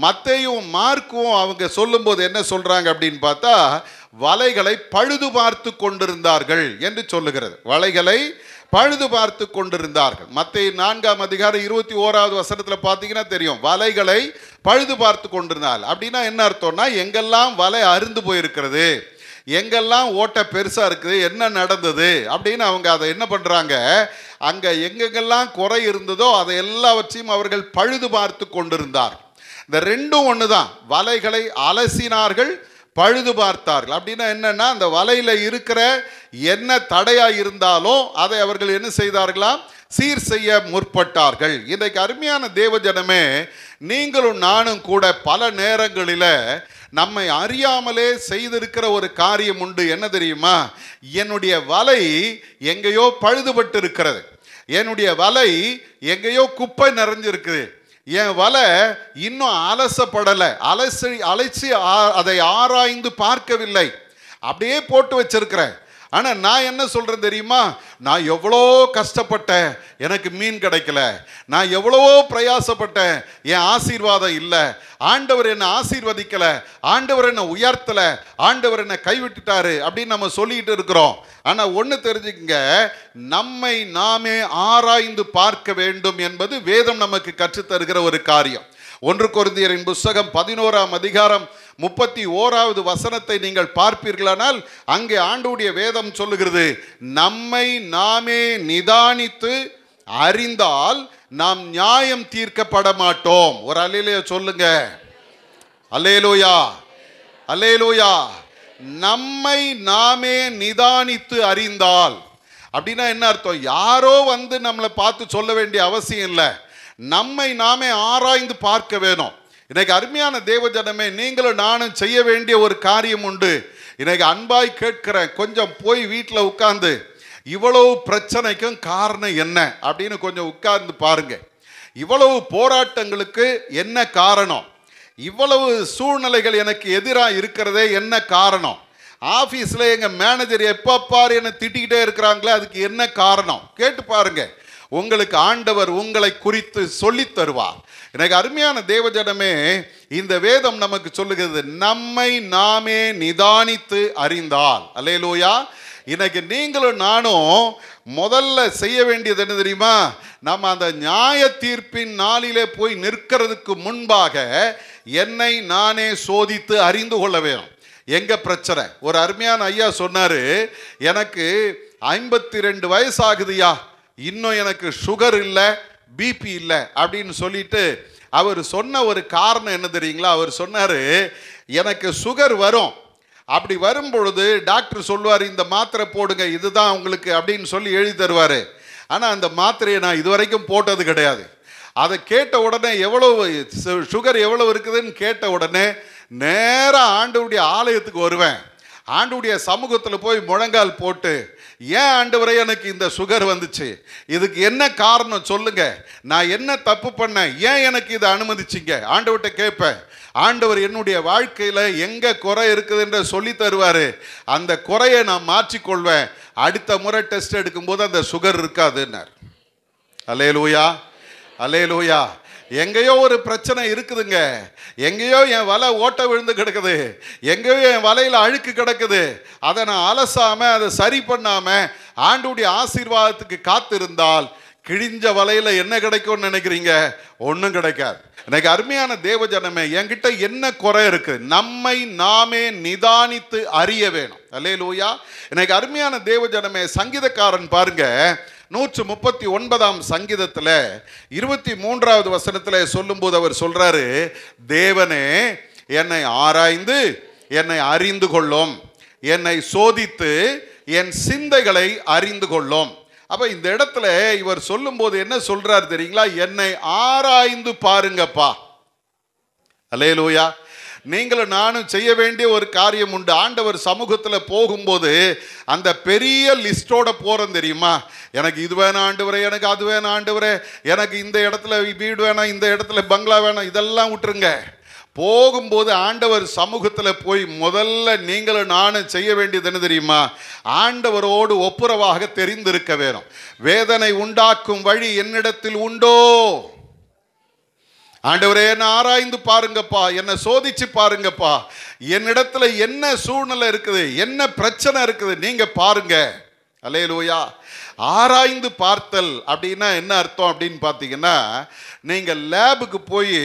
மத்தேயும் மார்க்கும் அவங்க சொல்லும்போது என்ன சொல்றாங்க அப்படின்னு பார்த்தா, வலைகளை பழுது பார்த்து கொண்டிருந்தார்கள் என்று சொல்லுகிறது. வலைகளை பழுது பார்த்து கொண்டிருந்தார்கள். மத்தேயு 4ஆம் அதிகாரம் 21வது வசனத்தில் பார்த்தீங்கன்னா தெரியும், வலைகளை பழுது பார்த்து கொண்டிருந்தார்கள். அப்படின்னா என்ன அர்த்தம்னா, எங்கெல்லாம் வலை அருந்து போயிருக்கிறது, எங்கெல்லாம் ஓட்டை பெருசாக இருக்குது, என்ன நடந்தது அப்படின்னு அவங்க அதை என்ன பண்ணுறாங்க, அங்கே எங்கெங்கெல்லாம் குறை இருந்ததோ அதை எல்லாவற்றையும் அவர்கள் பழுது பார்த்து கொண்டிருந்தார்கள். இந்த 2ம் ஒன்று தான். வலைகளை அலசினார்கள், பழுது பார்த்தார்கள். அப்படின்னா என்னன்னா, அந்த வலையில் இருக்கிற என்ன தடையாக இருந்தாலும் அதை அவர்கள் என்ன செய்தார்களாம்? சீர் செய்ய முற்பட்டார்கள். இன்றைக்கு அருமையான தேவஜனமே, நீங்களும் நானும் கூட பல நேரங்களில் நம்மை அறியாமலே செய்திருக்கிற ஒரு காரியம் உண்டு. என்ன தெரியுமா? என்னுடைய வலை எங்கேயோ பழுதுபட்டு இருக்கிறது, என்னுடைய வலை எங்கேயோ குப்பை நிறைஞ்சிருக்குது, என் வலை இன்னும் அலசப்படலை, அலைச்சி அதை ஆராய்ந்து பார்க்கவில்லை, அப்படியே போட்டு வச்சிருக்கிறேன். ஆனால் நான் என்ன சொல்கிறேன் தெரியுமா? நான் எவ்வளோ கஷ்டப்பட்டேன், எனக்கு மீன் கிடைக்கல, நான் எவ்வளவோ பிரயாசப்பட்டேன், என் ஆசீர்வாதம் இல்லை, ஆண்டவர் என்னை ஆசீர்வதிக்கலை, ஆண்டவர் என்னை உயர்த்தலை, ஆண்டவர் என்னை கைவிட்டுட்டாரு அப்படின்னு நம்ம சொல்லிக்கிட்டு இருக்கிறோம். ஆனால் ஒன்று தெரிஞ்சுக்கங்க, நம்மை நாமே ஆராய்ந்து பார்க்க வேண்டும் என்பது வேதம் நமக்கு கற்றுத்தருகிற ஒரு காரியம். 1 கொரிந்தியரின் புஸ்தகம் 11ஆம் அதிகாரம் 31வது வசனத்தை நீங்கள் பார்ப்பீர்களானால் அங்கே ஆண்டவருடைய வேதம் சொல்லுகிறது, நம்மை நாமே நிதானித்து அறிந்தால் நாம் நியாயம் தீர்க்கப்பட மாட்டோம். ஒரு அல்லேலூயா சொல்லுங்க. அல்லேலூயா, அல்லேலூயா. நம்மை நாமே நிதானித்து அறிந்தால் அப்படின்னா என்ன அர்த்தம்? யாரோ வந்து நம்மளை பார்த்து சொல்ல வேண்டிய அவசியம் இல்லை, நம்மை நாமே ஆராய்ந்து பார்க்க வேணும். இன்னைக்கு அருமையான தேவஜனமே, நீங்களும் நானும் செய்ய வேண்டிய ஒரு காரியம் உண்டு. இன்னைக்கு அன்பாய் கேட்கிறேன், கொஞ்சம் போய் வீட்டில் உட்கார்ந்து இவ்வளவு பிரச்சனைக்கும் காரணம் என்ன அப்படின்னு கொஞ்சம் உட்கார்ந்து பாருங்க. இவ்வளவு போராட்டங்களுக்கு என்ன காரணம்? இவ்வளவு சூழ்நிலைகள் எனக்கு எதிராக இருக்கிறதே என்ன காரணம்? ஆஃபீஸில் எங்கள் மேனேஜர் எப்போ பாரு என்னை திட்டிக்கிட்டே இருக்கிறாங்களே, அதுக்கு என்ன காரணம்? கேட்டு பாருங்க, உங்களுக்கு ஆண்டவர் உங்களை குறித்து சொல்லி தருவார். எனக்கு அருமையான தேவஜனமே, இந்த வேதம் நமக்கு சொல்லுகிறது, நம்மை நாமே நிதானித்து அறிந்தால். அல்லேலூயா. இன்னைக்கு நீங்களும் நானும் முதல்ல செய்ய வேண்டியது என்ன தெரியுமா? நம்ம அந்த நியாய தீர்ப்பின் நாளிலே போய் நிற்கிறதுக்கு முன்பாக என்னை நானே சோதித்து அறிந்து கொள்ள வேணும். எங்க பிரச்சனை? ஒரு அருமையான ஐயா சொன்னாரு, எனக்கு 52 வயசு ஆகுதுயா, இன்னும் எனக்கு சுகர் இல்லை, பிபி இல்லை அப்படின்னு சொல்லிட்டு அவர் சொன்ன ஒரு காரணம் என்ன தெரியுங்களா? அவர் சொன்னார், எனக்கு சுகர் வரும், அப்படி வரும் பொழுது டாக்டர் சொல்லுவார், இந்த மாத்திரை போடுங்க, இதுதான் உங்களுக்கு அப்படின்னு சொல்லி எழுதி தருவார். ஆனால் அந்த மாத்திரையை நான் இதுவரைக்கும் போட்டது கிடையாது. அதை கேட்ட உடனே எவ்வளவு சுகர் எவ்வளவு இருக்குதுன்னு கேட்ட உடனே நேராக ஆண்டவருடைய ஆலயத்துக்கு வருவேன், ஆண்டவருடைய சமூகத்தில் போய் முழங்கால் போட்டு, ஏன் ஆண்டவரே எனக்கு இந்த சுகர் வந்துச்சு, இதுக்கு என்ன காரணம் சொல்லுங்க, நான் என்ன தப்பு பண்ணேன், ஏன் எனக்கு இதை அனுமதிச்சிங்க ஆண்டவர்கிட்ட கேட்பேன். ஆண்டவர் என்னுடைய வாழ்க்கையில் எங்கே குறை இருக்குதுன்ற சொல்லி தருவார். அந்த குறையை நான் மாற்றிக்கொள்வேன், அடுத்த முறை டெஸ்ட் எடுக்கும்போது அந்த சுகர் இருக்காதுன்னார். அல்லேலூயா, அல்லேலூயா. எங்கேயோ ஒரு பிரச்சனை இருக்குதுங்க, எங்கேயோ என் வலை ஓட்ட விழுந்து கிடக்குது, எங்கேயோ என் வலையில் அழுக்கு கிடக்குது, அதை நான் அலசாமல் அதை சரி பண்ணாமல் ஆண்டவருடைய ஆசீர்வாதத்துக்கு காத்திருந்தால் கிழிஞ்ச வலையில் என்ன கிடைக்கும்னு நினைக்கிறீங்க? ஒன்றும் கிடைக்காது. எனக்கு அருமையான தேவ ஜனமே, என்கிட்ட என்ன குறை இருக்கு? நம்மை நாமே நிதானித்து அறிய வேணும். அல்லேலூயா. எனக்கு அருமையான தேவ ஜனமே, சங்கீதக்காரன் பாருங்க, 139 சங்கீதத்தில் 23வது வசனத்தில் சொல்லும்போது அவர் சொல்றாரு, தேவனே என்னை ஆராய்ந்து என்னை அறிந்து கொள்ளும், என்னை சோதித்து என் சிந்தைகளை அறிந்து கொள்ளும். அப்ப இந்த இடத்துல இவர் சொல்லும்போது என்ன சொல்றாரு தெரியுங்களா? என்னை ஆராய்ந்து பாருங்கப்பா. அல்லேலூயா. நீங்களும் நானும் செய்ய வேண்டிய ஒரு காரியம் உண்டு. ஆண்டவர் சமூகத்தில் போகும்போது அந்த பெரிய லிஸ்டோட போறோம் தெரியுமா? எனக்கு இது வேணாம் ஆண்டவரே, எனக்கு அது வேணாம் ஆண்டவரே, எனக்கு இந்த இடத்துல வீடு வேணாம், இந்த இடத்துல பங்களா வேணாம், இதெல்லாம் விட்டுருங்க. போகும்போது ஆண்டவர் சமூகத்தில் போய் முதல்ல நீங்களும் நானும் செய்ய வேண்டியது என்ன தெரியுமா? ஆண்டவரோடு ஒப்புரவாக தெரிந்திருக்க வேணும். வேதனை உண்டாக்கும் வழி என்னிடத்தில் உண்டோ? ஆண்டவரே என்னை ஆராய்ந்து பாருங்கப்பா, என்னை சோதிச்சு பாருங்கப்பா, என்னிடத்துல என்ன சூழ்நிலை இருக்குது, என்ன பிரச்சனை இருக்குது, நீங்க பாருங்க. அல்லேலூயா. ஆராய்ந்து பார்த்தல் அப்படின்னா என்ன அர்த்தம் அப்படின்னு பார்த்தீங்கன்னா, நீங்கள் லேபுக்கு போய்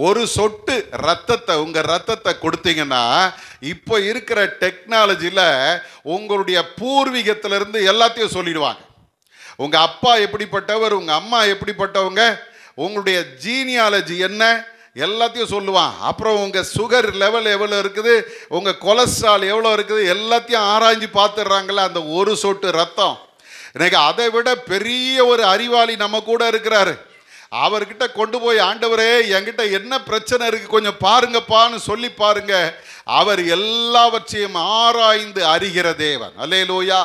ஒரு சொட்டு ரத்தத்தை, உங்கள் ரத்தத்தை கொடுத்தீங்கன்னா, இப்போ இருக்கிற டெக்னாலஜியில் உங்களுடைய பூர்வீகத்திலிருந்து எல்லாத்தையும் சொல்லிடுவாங்க. உங்கள் அப்பா எப்படிப்பட்டவர், உங்கள் அம்மா எப்படிப்பட்டவங்க, உங்களுடைய ஜீனியாலஜி என்ன, எல்லாத்தையும் சொல்லுவான். அப்புறம் உங்கள் சுகர் லெவல் எவ்வளோ இருக்குது, உங்கள் கொலஸ்ட்ரால் எவ்வளோ இருக்குது, எல்லாத்தையும் ஆராய்ஞ்சு பார்த்துடுறாங்களே அந்த ஒரு சொட்டு ரத்தம். இன்னைக்கு அதை விட பெரிய ஒரு அறிவாளி நம்ம கூட இருக்கிறாரு. அவர்கிட்ட கொண்டு போய் ஆண்டவரே என்கிட்ட என்ன பிரச்சனை இருக்கு கொஞ்சம் பாருங்கப்பான்னு சொல்லி பாருங்க. அவர் எல்லாவற்றையும் ஆராய்ந்து அறிகிற தேவன். அல்லேலூயா.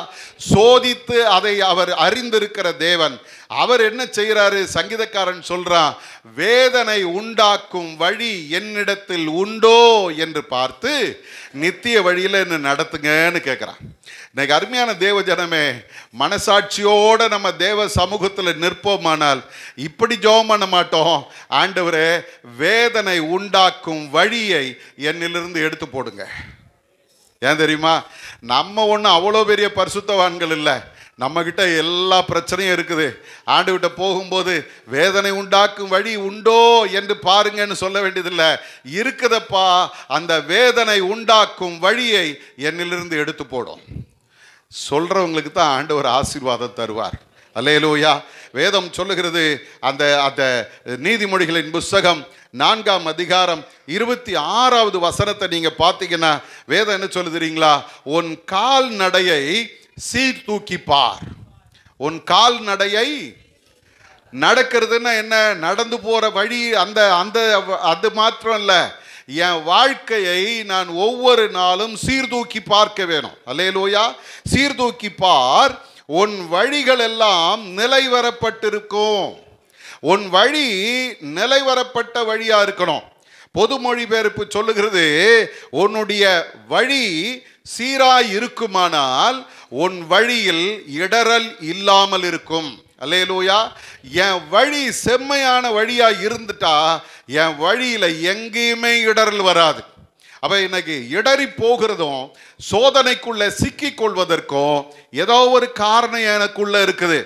சோதித்து அதை அவர் அறிந்திருக்கிற தேவன். அவர் என்ன செய்கிறாரு? சங்கீதக்காரன் சொல்றான், வேதனை உண்டாக்கும் வழி என்னிடத்தில் உண்டோ என்று பார்த்து நித்திய வழியில் என்ன நடத்துங்கன்னு கேட்குறான். இன்னைக்கு அருமையான தேவ ஜனமே, மனசாட்சியோட நம்ம தேவ சமூகத்தில் நிற்போமானால் இப்படி ஜெபம் பண்ண மாட்டோம். ஆண்டவரே வேதனை உண்டாக்கும் வழியை என்னிலிருந்து எடுத்து போடுங்க. ஏன் தெரியுமா? நம்ம ஒன்றும் அவ்வளோ பெரிய பரிசுத்தவான்கள் இல்லை. நம்மக்கிட்ட எல்லா பிரச்சனையும் இருக்குது. ஆண்டவர்கிட்ட போகும்போது வேதனை உண்டாக்கும் வழி உண்டோ என்று பாருங்கன்னு சொல்ல வேண்டியதில்லை. இருக்குதப்பா, அந்த வேதனை உண்டாக்கும் வழியை என்னிலிருந்து எடுத்து போடும். சொல்றவங்களுக்கு தான் ஆண்டவர் ஆசீர்வாதம் தருவார். அல்லேலூயா. வேதம் சொல்லுகிறது, அந்த அந்த நீதிமொழிகளின் புஸ்தகம் 4ஆம் அதிகாரம் 26வது வசனத்தை நீங்க பார்த்தீங்கன்னா வேதம் என்ன சொல்லு தெரியுங்களா? உன் கால் நடையை சீர்தூக்கி பார். உன் கால் நடையை, நடக்கிறதுன்னா என்ன? நடந்து போற வழி, அந்த அந்த அது மாத்திரம் இல்லை, என் வாழ்க்கையை நான் ஒவ்வொரு நாளும் சீர்தூக்கி பார்க்க வேணும். அல்லேலூயா. சீர்தூக்கி பார், உன் வழிகள் எல்லாம் நிலைவரப்பட்டிருக்கும். உன் வழி நிலைவரப்பட்ட வழியா இருக்கணும். பொது மொழிபெயர்ப்பு சொல்லுகிறது, உன்னுடைய வழி சீராய் இருக்குமானால் உன் வழியில் இடறல் இல்லாமல் இருக்கும். அல்லேலூயா. என் வழி செம்மையான வழியா இருந்துட்டா என் வழியில எங்கேயுமே இடறல் வராது. அப்ப இன்னைக்கு இடறி போகிறதும் சோதனைக்குள்ள சிக்கி கொள்வதற்கும் ஏதோ ஒரு காரணம் எனக்குள்ள இருக்குது.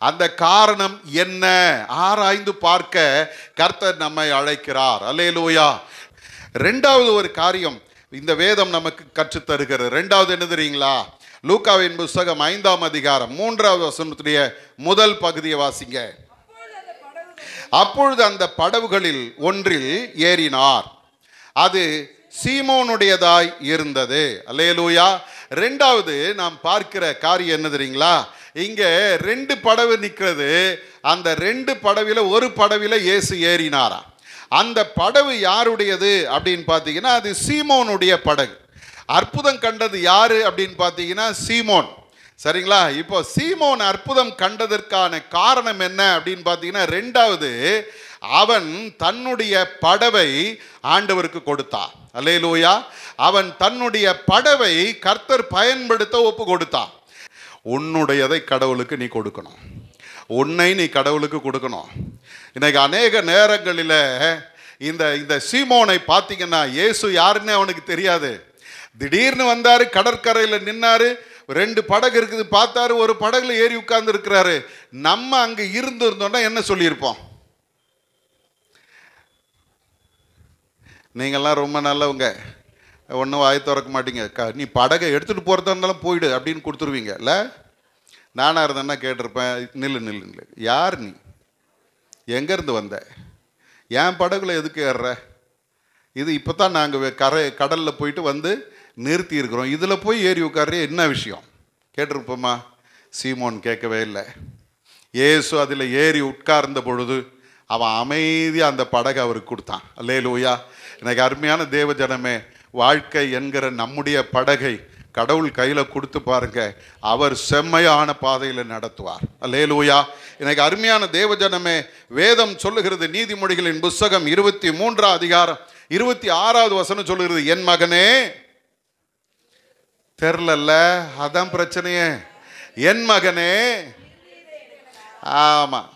அந்த காரணம் என்ன? ஆராய்ந்து பார்க்க கர்த்தர் நம்மை அழைக்கிறார். அல்லேலூயா. ரெண்டாவது ஒரு காரியம் இந்த வேதம் நமக்கு கற்றுத்தருகிறது. ரெண்டாவது என்ன தெரியுங்களா? லூக்காவின் புஸ்தகம் 5ஆம் அதிகாரம் 3வது வசனத்துடைய முதல் பகுதியை வாசிங்க. அப்பொழுது அந்த படவுகளில் ஒன்றில் ஏறினார், அது சீமோனுடையதாய் இருந்தது. அல்லேலூயா. ரெண்டாவது நாம் பார்க்கிற காரியம் என்ன தெரியுங்களா? இங்க 2 படவு நிற்கிறது. அந்த 2 படவில ஒரு படவில இயேசு ஏறினாரா. அந்த படவு யாருடையது அப்படின்னு பார்த்தீங்கன்னா அது சீமோனுடைய படகு. அற்புதம் கண்டது யாரு அப்படின்னு பார்த்தீங்கன்னா சீமோன். சரிங்களா? இப்போ சீமோன் அற்புதம் கண்டதற்கான காரணம் என்ன அப்படின்னு பார்த்தீங்கன்னா, ரெண்டாவது அவன் தன்னுடைய படவை ஆண்டவருக்கு கொடுத்தான். அல்லேலூயா. அவன் தன்னுடைய படவை கர்த்தர் பயன்படுத்த ஒப்பு கொடுத்தான். உன்னுடையதை கடவுளுக்கு நீ கொடுக்கணும். உன்னை நீ கடவுளுக்கு கொடுக்கணும். இன்னைக்கு அநேக நேரங்களில் இந்த இந்த சீமோனை பார்த்தீங்கன்னா இயேசு யாருன்னு அவனுக்கு தெரியாது. திடீர்னு வந்தார், கடற்கரையில் நின்னாரு, 2 படகு இருக்குது பார்த்தாரு, ஒரு படகுல ஏறி உட்கார்ந்து இருக்கிறாரு. நம்ம அங்கே இருந்தோம்னா என்ன சொல்லியிருப்போம்? நீங்கள்லாம் ரொம்ப நல்லவங்க, ஒன்றும் வாய் திறக்க மாட்டீங்க, நீ படகை எடுத்துகிட்டு போகிறதா இருந்தாலும் போயிடு அப்படின்னு கொடுத்துருவீங்க இல்லை? நானாக இருந்தேன்னா கேட்டிருப்பேன், நில்லு, யார் நீ, எங்கேருந்து வந்த, என் படகுல எதுக்கு ஏறுற, இது இப்போ தான் நாங்கள் கடலில் போயிட்டு வந்து நிறுத்தி இருக்கிறோம், இதில் போய் ஏறி உட்கார்றே, என்ன விஷயம் கேட்டிருப்போமா? சீமோன் கேட்கவே இல்லை. இயேசு அதில் ஏறி உட்கார்ந்த பொழுது அவன் அமைதியாக அந்த படகை அவருக்கு கொடுத்தான். அல்லேலூயா. எனக்கு அருமையான தேவ ஜனமே, வாழ்க்கை என்கிற நம்முடைய படகை கடவுள் கையில் கொடுத்து பாருங்க, அவர் செம்மையான பாதையில் நடத்துவார். அல்லேலூயா. எனக்கு அருமையான தேவ ஜனமே, வேதம் சொல்லுகிறது, நீதிமொழிகளின் புஸ்தகம் 23 அதிகாரம் 26வது வசனம் சொல்லுகிறது, என் மகனே, தெரிலல்ல, அதான் பிரச்சனையே, என் மகனே. ஆமாம்,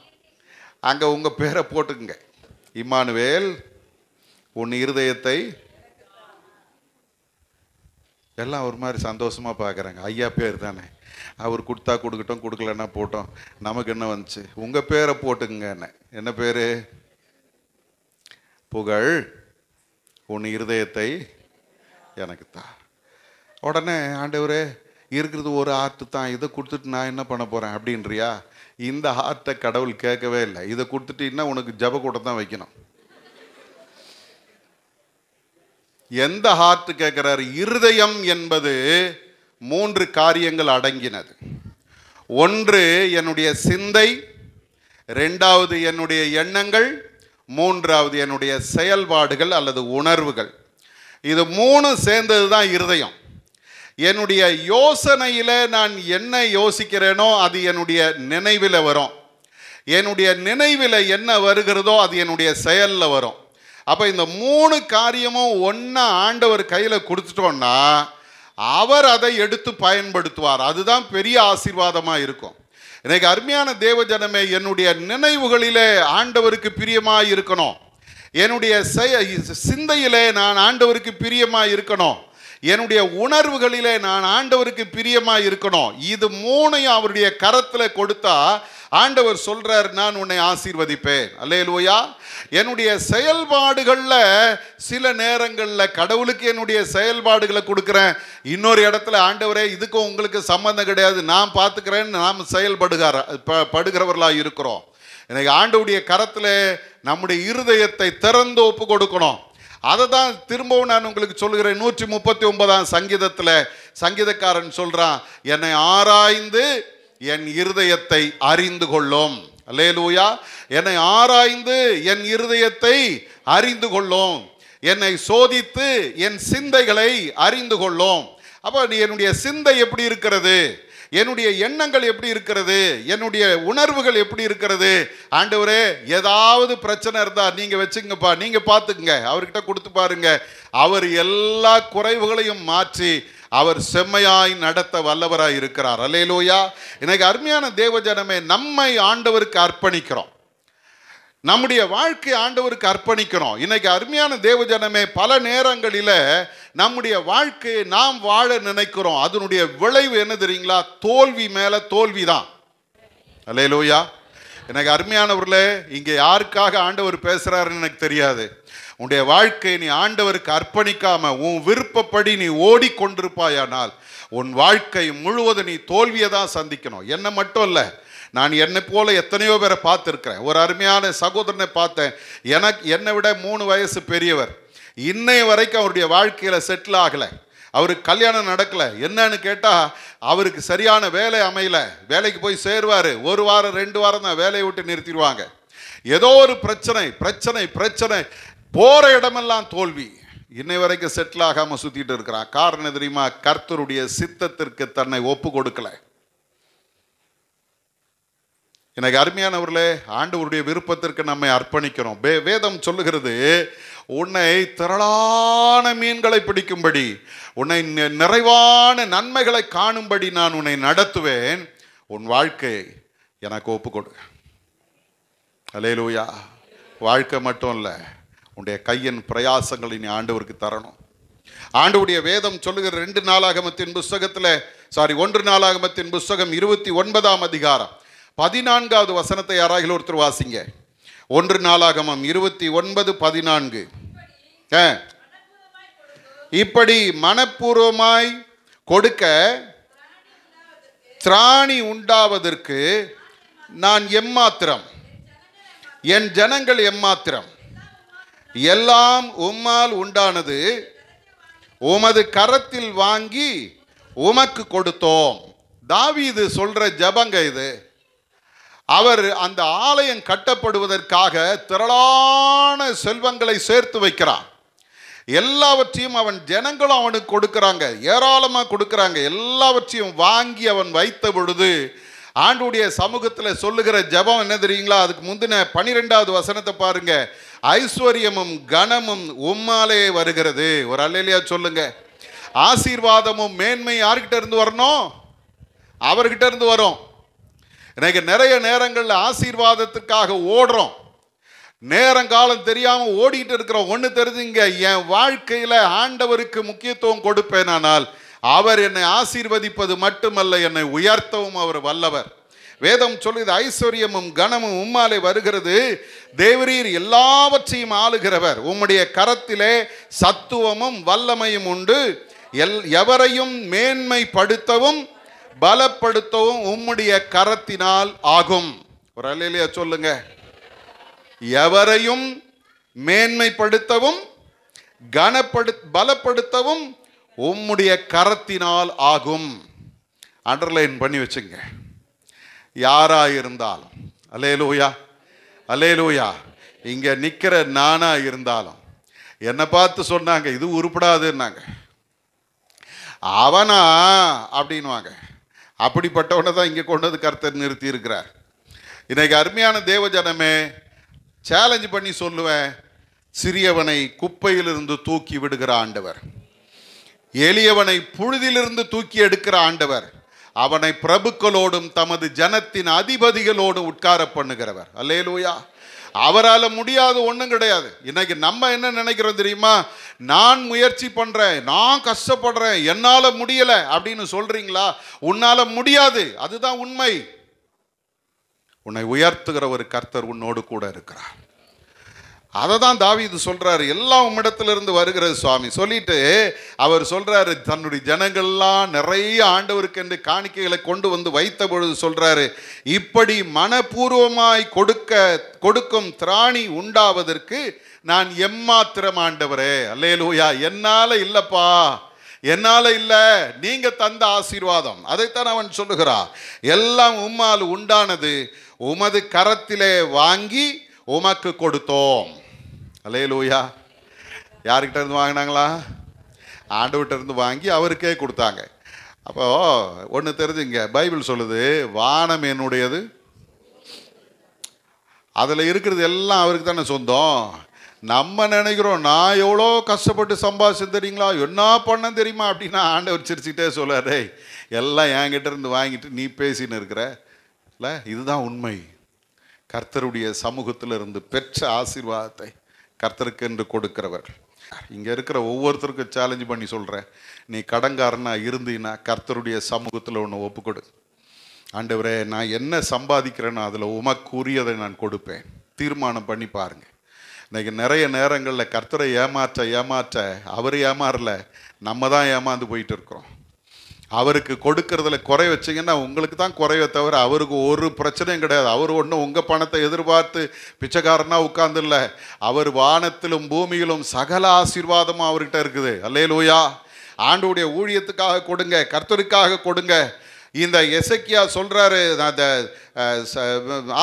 அங்கே உங்கள் பேரை போட்டுக்குங்க, இம்மானுவேல், உன் இருதயத்தை. எல்லாம் ஒரு மாதிரி சந்தோஷமாக பார்க்குறாங்க, ஐயா பேர் தானே, அவர் கொடுத்தா கொடுக்கட்டும், கொடுக்கலன்னா போட்டோம், நமக்கு என்ன வந்துச்சு, உங்கள் பேரை போட்டுக்குங்க. என்ன பேர்? புகழ் உன் இருதயத்தை எனக்கு தான். உடனே ஆண்டவரே, இருக்கிறது ஒரு ஹார்ட்டு தான், இதை கொடுத்துட்டு நான் என்ன பண்ண போகிறேன் அப்படின்றியா? இந்த ஹார்ட்டை கடவுள் கேட்கவே இல்லை. இதை கொடுத்துட்டீங்கன்னா உனக்கு ஜப கூட தான் வைக்கணும். எந்த ஹார்ட் கேட்கிறாரு? இருதயம் என்பது 3 காரியங்கள் அடங்கினது. ஒன்று என்னுடைய சிந்தை, 2வது என்னுடைய எண்ணங்கள், 3வது என்னுடைய செயல்பாடுகள் அல்லது உணர்வுகள். இது 3 சேர்ந்தது தான் இருதயம். என்னுடைய யோசனையில் நான் என்ன யோசிக்கிறேனோ அது என்னுடைய நினைவில் வரும். என்னுடைய நினைவில் என்ன வருகிறதோ அது என்னுடைய செயலில் வரும். அப்போ இந்த 3 காரியமும் ஒன்றா ஆண்டவர் கையில் கொடுத்துட்டோன்னா அவர் அதை எடுத்து பயன்படுத்துவார். அதுதான் பெரிய ஆசீர்வாதமாக இருக்கும். எனக்கு அருமையான தேவ ஜனமே, என்னுடைய நினைவுகளிலே ஆண்டவருக்கு பிரியமாக இருக்கணும், என்னுடைய சிந்தையிலே நான் ஆண்டவருக்கு பிரியமாக இருக்கணும், என்னுடைய உணர்வுகளிலே நான் ஆண்டவருக்கு பிரியமாக இருக்கணும். இது 3ஐயும் அவருடைய கரத்தில் கொடுத்தா ஆண்டவர் சொல்றார், நான் உன்னை ஆசீர்வதிப்பேன். அல்லேலூயா. என்னுடைய செயல்பாடுகளில் சில நேரங்களில் கடவுளுக்கு என்னுடைய செயல்பாடுகளை கொடுக்குறேன், இன்னொரு இடத்துல ஆண்டவரே இதுக்கும் உங்களுக்கு சம்மந்தம் கிடையாது, நான் பார்த்துக்கிறேன்னு நாம் படுகிறவர்களாக இருக்கிறோம். எனக்கு ஆண்டவருடைய கரத்தில் நம்முடைய இருதயத்தை திறந்து ஒப்பு கொடுக்கணும். அதை தான் திரும்பவும் நான் உங்களுக்கு சொல்லுகிறேன். 139ஆம் சங்கீதத்தில் சங்கீதக்காரன் சொல்கிறான், என்னை ஆராய்ந்து என் இருதயத்தை அறிந்து கொள்ளும். அல்லேலூயா. என்னை ஆராய்ந்து என் இருதயத்தை அறிந்து கொள்ளும், என்னை சோதித்து என் சிந்தைகளை அறிந்து கொள்ளும். அப்போ என்னுடைய சிந்தை எப்படி இருக்கிறது, என்னுடைய எண்ணங்கள் எப்படி இருக்கிறது, என்னுடைய உணர்வுகள் எப்படி இருக்கிறது? ஆண்டவரே, ஏதாவது பிரச்சனை இருந்தால் நீங்கள் வச்சுங்கப்பா, நீங்கள் பார்த்துக்குங்க, அவர்கிட்ட கொடுத்து பாருங்க, அவர் எல்லா குறைவுகளையும் மாற்றி அவர் செம்மையாய் நடத்த வல்லவராய் இருக்கிறார். அல்லேலூயா. எனக்கு அருமையான தேவ ஜனமே, நம்மை ஆண்டவருக்கு அர்ப்பணிக்கிறோம், நம்முடைய வாழ்க்கை ஆண்டவருக்கு அர்ப்பணிக்கிறோம். இன்னைக்கு அருமையான தேவ ஜனமே, பல நேரங்களில் நம்முடைய வாழ்க்கையை நாம் வாழ நினைக்கிறோம், அதனுடைய விளைவு என்ன தெரியுங்களா? தோல்வி மேலே தோல்வி தான். அல்லேலூயா. எனக்கு அருமையானவர்களே, இங்கே யாருக்காக ஆண்டவர் பேசுகிறாருன்னு எனக்கு தெரியாது. உன்னுடைய வாழ்க்கையை நீ ஆண்டவருக்கு அர்ப்பணிக்காம உன் விருப்பப்படி நீ ஓடிக்கொண்டிருப்பாயானால் உன் வாழ்க்கை முழுவதும் நீ தோல்வியை தான் சந்திக்கணும். என்ன மட்டும் இல்லை, நான் என்னை போல எத்தனையோ பேரை பார்த்துருக்கிறேன். ஒரு அருமையான சகோதரனை பார்த்தேன், என்னை விட 3 வயசு பெரியவர். இன்னைய வரைக்கும் அவருடைய வாழ்க்கையில் செட்டில் ஆகலை, அவருக்கு கல்யாணம் நடக்கலை. என்னன்னு கேட்டால் அவருக்கு சரியான வேலை அமையலை. வேலைக்கு போய் சேருவார், 1 வாரம் 2 வாரம் தான் வேலையை விட்டு நிறுத்திடுவாங்க. ஏதோ ஒரு பிரச்சனை பிரச்சனை பிரச்சனை, போகிற இடமெல்லாம் தோல்வி. இன்னை வரைக்கும் செட்டில் ஆகாமல் சுற்றிட்டு இருக்கிறான். காரணம் தெரியுமா? கர்த்தருடைய சித்தத்திற்கு தன்னை ஒப்பு கொடுக்கலை. எனக்கு அருமையானவர்களே, ஆண்டவருடைய விருப்பத்திற்கு நம்மை அர்ப்பணிக்கிறோம். வேதம் சொல்லுகிறது, உன்னை திரளான மீன்களை பிடிக்கும்படி, உன்னை நிறைவான நன்மைகளை காணும்படி நான் உன்னை நடத்துவேன், உன் வாழ்க்கையை எனக்கு ஒப்பு கொடு. அல்லேலூயா. வாழ்க்கை மட்டும் இல்லை, உன்னுடைய கையின் பிரயாசங்களை நீ ஆண்டவருக்கு தரணும். ஆண்டவருடைய வேதம் சொல்லுகிற 1 நாளாகமத்தின் புஸ்தகம் 29ஆம் அதிகாரம் 14வது வசனத்தை யாராகிலும் ஒருத்தர் வாசிங்க. 1 நாளாகமம் 29:14. இப்படி மனப்பூர்வமாய் கொடுக்க திராணி உண்டாவதற்கு நான் எம்மாத்திரம், என் ஜனங்கள் எம்மாத்திரம், எல்லாம் உம்மால் உண்டானது, உமது கரத்தில் வாங்கி உமக்கு கொடுத்தோம். தாவீது சொல்ற ஜபங்க இது. அவர் அந்த ஆலயம் கட்டப்படுவதற்காக திரளான செல்வங்களை சேர்த்து வைக்கிறார். எல்லாவற்றையும் அவன் ஜனங்களும் அவனுக்கு கொடுக்குறாங்க, ஏராளமாக கொடுக்குறாங்க. எல்லாவற்றையும் வாங்கி அவன் வைத்த பொழுது ஆண்டுடைய சமூகத்தில் சொல்லுகிற ஜபம் என்ன தெரியுங்களா? அதுக்கு முந்தின 12வது வசனத்தை பாருங்க. ஐஸ்வர்யமும் கனமும் உம்மாலே வருகிறது. ஒரு அல்லேலூயா சொல்லுங்க. ஆசீர்வாதமும் மேன்மை யார்கிட்ட இருந்து வரணும்? அவர்கிட்ட இருந்து வரும். இன்னைக்கு நிறைய நேரங்களில் ஆசீர்வாதத்துக்காக ஓடுறோம், நேரங்காலம் தெரியாமல் ஓடிட்டு இருக்கிறோம். ஒன்று தெரிஞ்சுங்க, என் வாழ்க்கையில் ஆண்டவருக்கு முக்கியத்துவம் கொடுப்பேனானால் அவர் என்னை ஆசீர்வதிப்பது மட்டுமல்ல, என்னை உயர்த்தவும் அவர் வல்லவர். வேதம் சொல்லுது, ஐஸ்வர்யமும் கனமும் உம்மாலே வருகிறது, தேவரீர் எல்லாவற்றையும் ஆளுகிறவர், உம்முடைய கரத்திலே சத்துவமும் வல்லமையும் உண்டு, எவரையும் மேன்மைப்படுத்தவும் பலப்படுத்தவும் உம்முடைய கரத்தினால் ஆகும். ஒரு அல்லேலூயா சொல்லுங்க. எவரையும் மேன்மைப்படுத்தவும் பலப்படுத்தவும் உம்முடைய கரத்தினால் ஆகும். அண்டர்லைன் பண்ணி வச்சுங்க. யாரா இருந்தாலும், அல்லேலூயா அல்லேலூயா. இங்க நிக்கிற நானா இருந்தாலும் என்னை பார்த்து சொன்னாங்க, இது உருப்படாதுன்னாங்க, அவனா அப்படின்வாங்க. அப்படிப்பட்டவனை தான் இங்கே கொண்டு வந்து கர்த்தர் நிறுத்தி இருக்கிறார். இன்னைக்கு அருமையான தேவஜனமே, சேலஞ்ச் பண்ணி சொல்லுவேன், சிறியவனை குப்பையிலிருந்து தூக்கி விடுகிற ஆண்டவர், எளியவனை புழுதிலிருந்து தூக்கி எடுக்கிற ஆண்டவர், அவனை பிரபுக்களோடும் தமது ஜனத்தின் அதிபதிகளோடும் உட்கார பண்ணுகிறவர். அல்லேலூயா. அவரால் முடியாது ஒன்றும் கிடையாது. இன்னைக்கு நம்ம என்ன நினைக்கிறோம் தெரியுமா? நான் முயற்சி பண்றேன், நான் கஷ்டப்படுறேன், என்னால முடியல அப்படின்னு சொல்றீங்களா? உன்னால முடியாது, அதுதான் உண்மை. உன்னை உயர்த்துகிற ஒரு கர்த்தர் உன்னோடு கூட இருக்கிறார். அதை தான் தாவீது சொல்றாரு, எல்லாம் உம்மிடத்திலிருந்து வருகிறது சுவாமி சொல்லிட்டு அவர் சொல்றாரு, தன்னுடைய ஜனங்கள்லாம் நிறைய ஆண்டவருக்கு என்று காணிக்கைகளை கொண்டு வந்து வைத்த பொழுது சொல்றாரு, இப்படி மனப்பூர்வமாய் கொடுக்கும் திராணி உண்டாவதற்கு நான் எம்மாத்திரம் ஆண்டவரே. அல்லேலூயா. என்னால இல்லப்பா, என்னால இல்ல, நீங்க தந்த ஆசீர்வாதம். அதைத்தான் அவன் சொல்லுகிறான். எல்லாம் உம்மால் உண்டானது, உமது கரத்திலே வாங்கி உமக்கு கொடுத்தோம். அல்லேலூயா. யார்கிட்ட இருந்து வாங்கினாங்களா? ஆண்டவர்கிட்ட இருந்து வாங்கி அவருக்கே கொடுத்தாங்க. அப்போ ஒன்று தெரிஞ்சுங்க, பைபிள் சொல்லுது, வானம் என்னுடையது, அதில் இருக்கிறது எல்லாம் அவருக்கு தானே சொந்தம். நம்ம நினைக்கிறோம், நான் எவ்வளோ கஷ்டப்பட்டு சம்பாதிச்சேன் தெரியுங்களா, என்ன பண்ண தெரியுமா அப்படின்னா ஆண்டவர் சிரிச்சுக்கிட்டே சொல்லாரே, எல்லாம் என்கிட்ட இருந்து வாங்கிட்டு நீ பேசின்னு இருக்கிற இல்லை. இதுதான் உண்மை. கர்த்தருடைய சமூகத்தில் இருந்து பெற்ற ஆசீர்வாதத்தை கர்த்தருக்கு என்று கொடுக்கிறவர்கள். இங்கே இருக்கிற ஒவ்வொருத்தருக்கும் சேலஞ்சு பண்ணி சொல்கிறேன், நீ கடன்காரனா இருந்தீன்னா கர்த்தருடைய சமூகத்தில் ஒன்று ஒப்புக்கொடு. ஆண்டவரே, நான் என்ன சம்பாதிக்கிறேன்னு அதில் உமக்குரியதை நான் கொடுப்பேன். தீர்மானம் பண்ணி பாருங்கள். இன்றைக்கி நிறைய நேரங்களில் கர்த்தரை ஏமாற்ற அவர் ஏமாறல, நம்ம தான் ஏமாந்து போயிட்டு இருக்கிறோம். அவருக்கு கொடுக்கறதுல குறை வச்சிங்கன்னா உங்களுக்கு தான் குறைவை தவிர அவருக்கு ஒரு பிரச்சனையும் கிடையாது. அவர் ஒன்றும் உங்கள் பணத்தை எதிர்பார்த்து பிச்சைக்காரனா உட்கார்ந்துல்ல, அவர் வானத்திலும் பூமியிலும் சகல ஆசீர்வாதமும் அவர்கிட்ட இருக்குது. அல்லேலூயா. ஆண்டவருடைய ஊழியத்துக்காக கொடுங்க, கர்த்தருக்காக கொடுங்க. இந்த எசேக்கியா சொல்றாரு, அந்த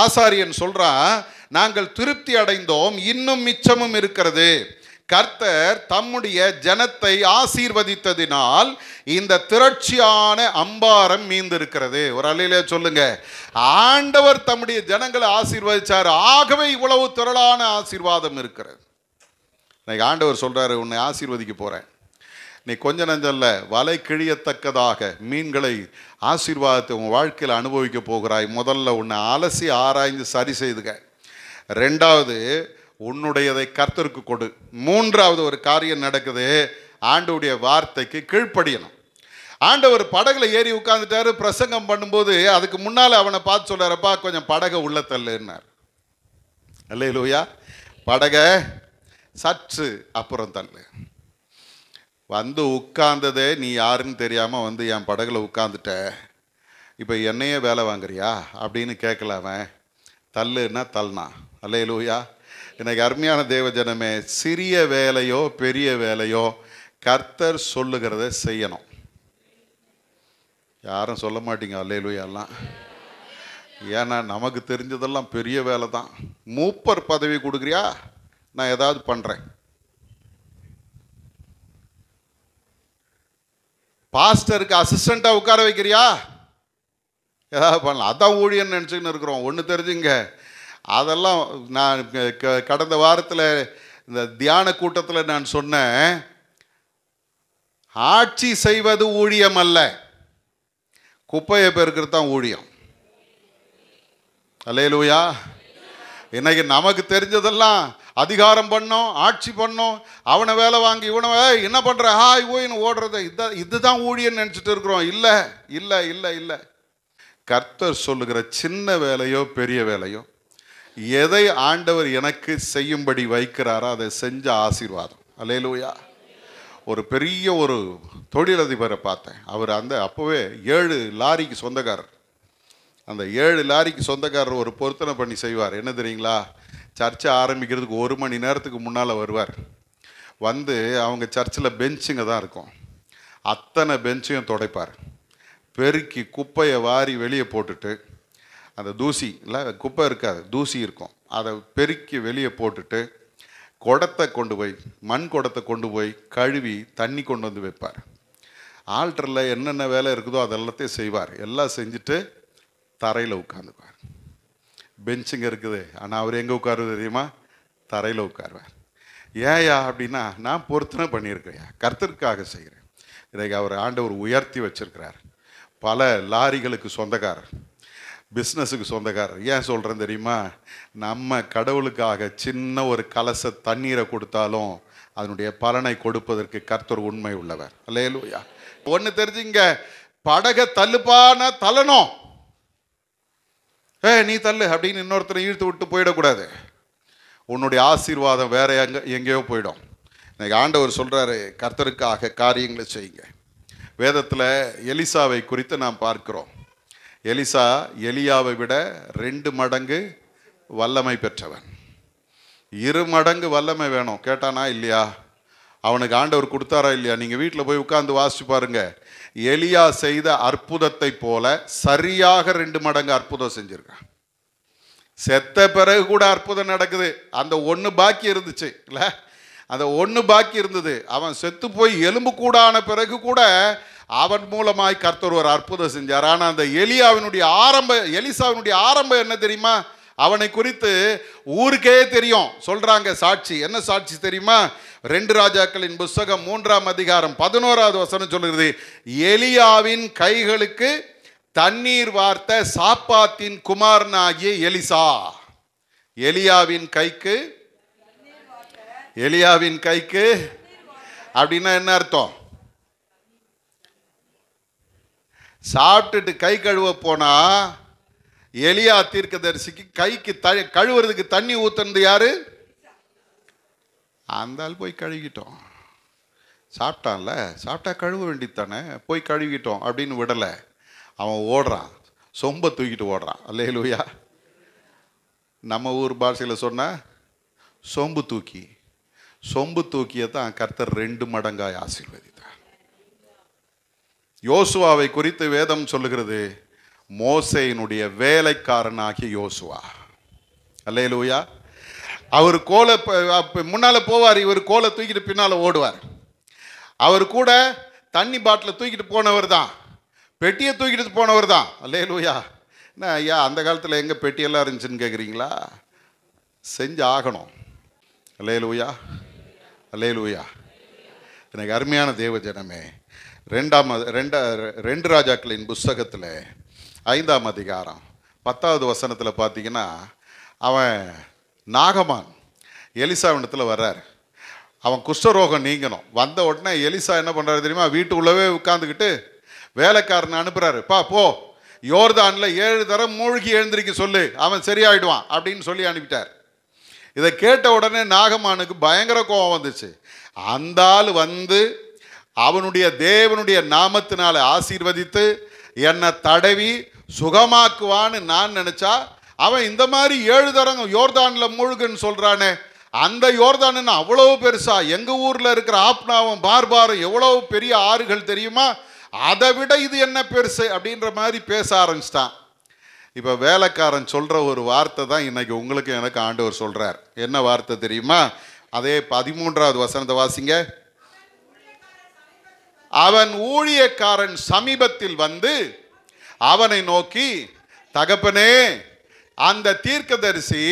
ஆசாரியன் சொல்றான், நாங்கள் திருப்தி அடைந்தோம், இன்னும் மிச்சமும் இருக்கிறது. கர்த்தர் தம்முடைய ஜனத்தை ஆசீர்வதித்ததினால் இந்த திரட்சியான அம்பாரம் மீந்திருக்கிறது. ஒரு அல்லேலூயா சொல்லுங்க. ஆண்டவர் தம்முடைய ஜனங்களை ஆசீர்வதிச்சார், ஆகவே இவ்வளவு திரளான ஆசீர்வாதம் இருக்கிறது. இன்னைக்கு ஆண்டவர் சொல்றாரு, உன்னை ஆசீர்வதிக்க போறேன். நீ கொஞ்ச நஞ்சல்ல, வலை கிழியத்தக்கதாக மீன்களை ஆசீர்வாதத்தை உன் வாழ்க்கையில் அனுபவிக்க போகிறாய். முதல்ல உன்னை அலசி ஆராய்ந்து சரி செய்துக. ரெண்டாவது, உன்னுடையதை கர்த்தருக்கு கொடு. மூன்றாவது ஒரு காரியம் நடக்குது, ஆண்டவருடைய வார்த்தைக்கு கீழ்ப்படியணும். ஆண்டவர் படகுல ஏறி உட்கார்ந்துட்டாரு. பிரசங்கம் பண்ணும்போது அதுக்கு முன்னால் அவனை பார்த்து சொல்றாருப்பா, கொஞ்சம் படகை உள்ள தள்ளுன்னார். அல்லேலூயா. படகை சற்று அப்புறம் தள்ளு. வந்து உட்கார்ந்ததே நீ யாருன்னு தெரியாமல் வந்து என் படகுல உட்காந்துட்ட, இப்போ என்னையே வேலை வாங்குறியா அப்படின்னு கேட்கல அவன். தள்ளுன்னா தள்ளினா. அல்லேலூயா. எனக்கு அருமையான தேவஜனமே, சிறிய வேலையோ பெரிய வேலையோ கர்த்தர் சொல்லுகிறத செய்யணும். யாரும் சொல்ல மாட்டீங்க அல்லேலூயாலாம். ஏன்னா நமக்கு தெரிஞ்சதெல்லாம் பெரிய வேலை தான். மூப்பர் பதவி கொடுக்குறியா, நான் ஏதாவது பண்ணுறேன். பாஸ்டருக்கு அசிஸ்டண்ட்டாக உட்கார வைக்கிறியா, ஏதாவது பண்ணலாம். அதான் ஊழியன்னு நினச்சிக்கின்னு இருக்கிறோம். ஒன்று தெரிஞ்சுங்க, அதெல்லாம் நான் கடந்த வாரத்தில் இந்த தியான கூட்டத்தில் நான் சொன்னேன், ஆட்சி செய்வது ஊழியம் அல்ல, குப்பையை பெருக்கிறது தான் ஊழியம். அல்லேலூயா. இன்னைக்கு நமக்கு தெரிஞ்சதெல்லாம் அதிகாரம் பண்ணோம், ஆட்சி பண்ணோம், அவனை வேலை வாங்கி இவனை என்ன பண்ணுற ஹாய் ஓயின்னு ஓடுறது, இதுதான் ஊழியன்னு நினச்சிட்டு இருக்கிறோம். இல்லை இல்லை இல்லை இல்லை. கர்த்தர் சொல்லுகிற சின்ன வேலையோ பெரிய வேலையோ, எதை ஆண்டவர் எனக்கு செய்யும்படி வைக்கிறாரோ அதை செஞ்ச ஆசீர்வாதம். அல்லேலூயா. ஒரு பெரிய ஒரு தொழிலதிபரை பார்த்தேன். அவர் அப்போவே 7 லாரிக்கு சொந்தக்காரர். அந்த 7 லாரிக்கு சொந்தக்காரர் ஒரு பொருத்தனை பண்ணி செய்வார். என்ன தெரியுங்களா, சர்ச்சை ஆரம்பிக்கிறதுக்கு 1 மணி நேரத்துக்கு முன்னால் வருவார். வந்து அவங்க சர்ச்சில் பெஞ்சுங்க தான் இருக்கும், அத்தனை பெஞ்சையும் துடைப்பார். பெருக்கி குப்பையை வாரி வெளியே போட்டுட்டு, அந்த தூசி இல்லை, குப்பை இருக்காது, தூசி இருக்கும், அதை பெருக்கி வெளியே போட்டுட்டு குடத்தை கொண்டு போய், மண் குடத்தை கொண்டு போய் கழுவி தண்ணி கொண்டு வந்து வைப்பார். ஆல்டரில் என்னென்ன வேலை இருக்குதோ அதெல்லாத்தையும் செய்வார். எல்லாம் செஞ்சுட்டு தரையில் உட்காந்துப்பார். பெஞ்சுங்க இருக்குது, ஆனால் அவர் எங்கே உட்காருவது தெரியுமா, தரையில் உட்காருவார். ஏயா அப்படின்னா, நான் பொருத்தனை பண்ணியிருக்கேயா, கர்த்தருக்காக செய்கிறேன். இன்றைக்கு அவர் ஆண்டவர் உயர்த்தி வச்சிருக்கிறார். பல லாரிகளுக்கு சொந்தக்காரர், பிஸ்னஸுக்கு சொந்தக்காரர். ஏன் சொல்கிறேன் தெரியுமா, நம்ம கடவுளுக்காக சின்ன ஒரு கலச தண்ணீரை கொடுத்தாலும் அதனுடைய பலனை கொடுப்பதற்கு கர்த்தர் உண்மை உள்ளவர். அல்லேலூயா. ஒன்று தெரிஞ்சுங்க, படகை தள்ளுப்பான தள்ளணும். நீ தள்ளு அப்படின்னு இன்னொருத்தரை இழுத்து விட்டு போயிடக்கூடாது. உன்னுடைய ஆசீர்வாதம் வேற எங்கேயோ போயிடும். இன்னைக்கு ஆண்டவர் சொல்கிறாரு, கர்த்தருக்காக காரியங்களை செய்யுங்க. வேதத்தில் எலிசாவை குறித்து நாம் பார்க்கிறோம். எலிசா எலியாவை விட 2 மடங்கு வல்லமை பெற்றவன். 2 மடங்கு வல்லமை வேணும். கேட்டானா இல்லையா? அவனுக்கு ஆண்டவர் கொடுத்தாரா இல்லையா? நீங்கள் வீட்டில் போய் உட்கார்ந்து வாசிச்சு பாருங்க. எலியா செய்த அற்புதத்தை போல சரியாக 2 மடங்கு அற்புதம் செஞ்சிருக்கான். செத்த பிறகு கூட அற்புதம் நடக்குது. அந்த 1 பாக்கி இருந்துச்சு இல்லை, அந்த 1 பாக்கி இருந்தது. அவன் செத்து போய் எலும்பு கூடான பிறகு கூட அவன் மூலமாய் கர்த்தர் ஒரு அற்புதம் செஞ்சார். ஆனால் அந்த எலிசாவினுடைய ஆரம்பம் என்ன தெரியுமா? அவனை குறித்து ஊருக்கே தெரியும். சொல்றாங்க சாட்சி. என்ன சாட்சி தெரியுமா? 2 ராஜாக்களின் புஸ்தகம் 3ஆம் அதிகாரம் 11வது வசனம் சொல்லுகிறது, எலியாவின் கைகளுக்கு தண்ணீர் வார்த்த சாப்பாத்தின் குமாரனாகிய எலிசா. எலியாவின் கைக்கு அப்படின்னா என்ன அர்த்தம்? சாப்பிட்டுட்டு கை கழுவ போனா எலியா தீர்க்கதரிசிக்கு கைக்கு கழுவுறதுக்கு தண்ணி ஊத்துனது யாரு? அந்த ஆள் போய் கழுவிட்டோம். சாப்பிட்டான்ல, சாப்பிட்டா கழுவ வேண்டியது தானே, போய் கழுவிட்டோம் அப்படின்னு விடலை. அவன் ஓடுறான், சொம்பை தூக்கிட்டு ஓடுறான். அல்லேலூயா. நம்ம ஊர் பாஷையில் சொன்ன சொம்பு தூக்கியை தான் கர்த்தர் 2 மடங்காய் ஆசீர்வதித்தார். யோசுவாவை குறித்து வேதம் சொல்லுகிறது, மோசேயினுடைய வேலைக்காரனாகிய யோசுவா. அல்லேலூயா. அவர் கோலை முன்னால போவார், இவர் கோலை தூக்கிட்டு பின்னால ஓடுவார். அவர் கூட தண்ணி பாட்டில் தூக்கிட்டு போனவர் தான், பெட்டியை தூக்கிட்டு போனவர் தான். அல்லேலூயா. என்ன ஐயா, அந்த காலத்தில் எங்கே பெட்டியெல்லாம் இருந்துச்சுன்னு கேட்குறீங்களா? செஞ்சு ஆகணும். அல்லேலூயா. அல்லேலூயா. எனக்கு அருமையான தேவ ஜனமே, ரெண்டு ராஜாக்களின் புஸ்தகத்தில் 5ஆம் அதிகாரம் 10வது வசனத்தில் பார்த்தீங்கன்னா, அவன் நாகமான் எலிசாவிடத்தில் வர்றார். அவன் குஷ்டரோகம் நீங்கணும். வந்த உடனே எலிசா என்ன பண்ணுறாரு தெரியுமா? வீட்டுக்குள்ளவே உட்காந்துக்கிட்டு வேலைக்காரனை அனுப்புகிறாரு. போ யோர்தானில் 7 தரம் மூழ்கி எழுந்திருக்க சொல்லு, அவன் சரியாயிடுவான் அப்படின்னு சொல்லி அனுப்பிட்டார். இதை கேட்ட உடனே நாகமானுக்கு பயங்கர கோபம் வந்துச்சு. அந்த ஆள் வந்து அவனுடைய தேவனுடைய நாமத்தினால ஆசீர்வதித்து என்னை தடவி சுகமாக்குவான்னு நான் நினச்சா, அவன் இந்த மாதிரி 7 தரம் யோர்தானில் மூழ்குன்னு சொல்கிறானே, அந்த யோர்தானுன்னு அவ்வளவு பெருசா? எங்கள் ஊரில் இருக்கிற ஆப்னாவும் பார்பாரும் எவ்வளவு பெரிய ஆறுகள் தெரியுமா? அதை விட இது என்ன பெருசு அப்படின்ற மாதிரி பேச ஆரம்பிச்சிட்டான். இப்போ வேலைக்காரன் சொல்கிற ஒரு வார்த்தை தான் இன்னைக்கு உங்களுக்கு எனக்கு ஆண்டவர் சொல்கிறார். என்ன வார்த்தை தெரியுமா? அதே 13வது வசனத்தை வாசிங்க. அவன் ஊழியக்காரன் சமீபத்தில் வந்து அவனை நோக்கி, தகப்பனே, அந்த தீர்க்கதரிசி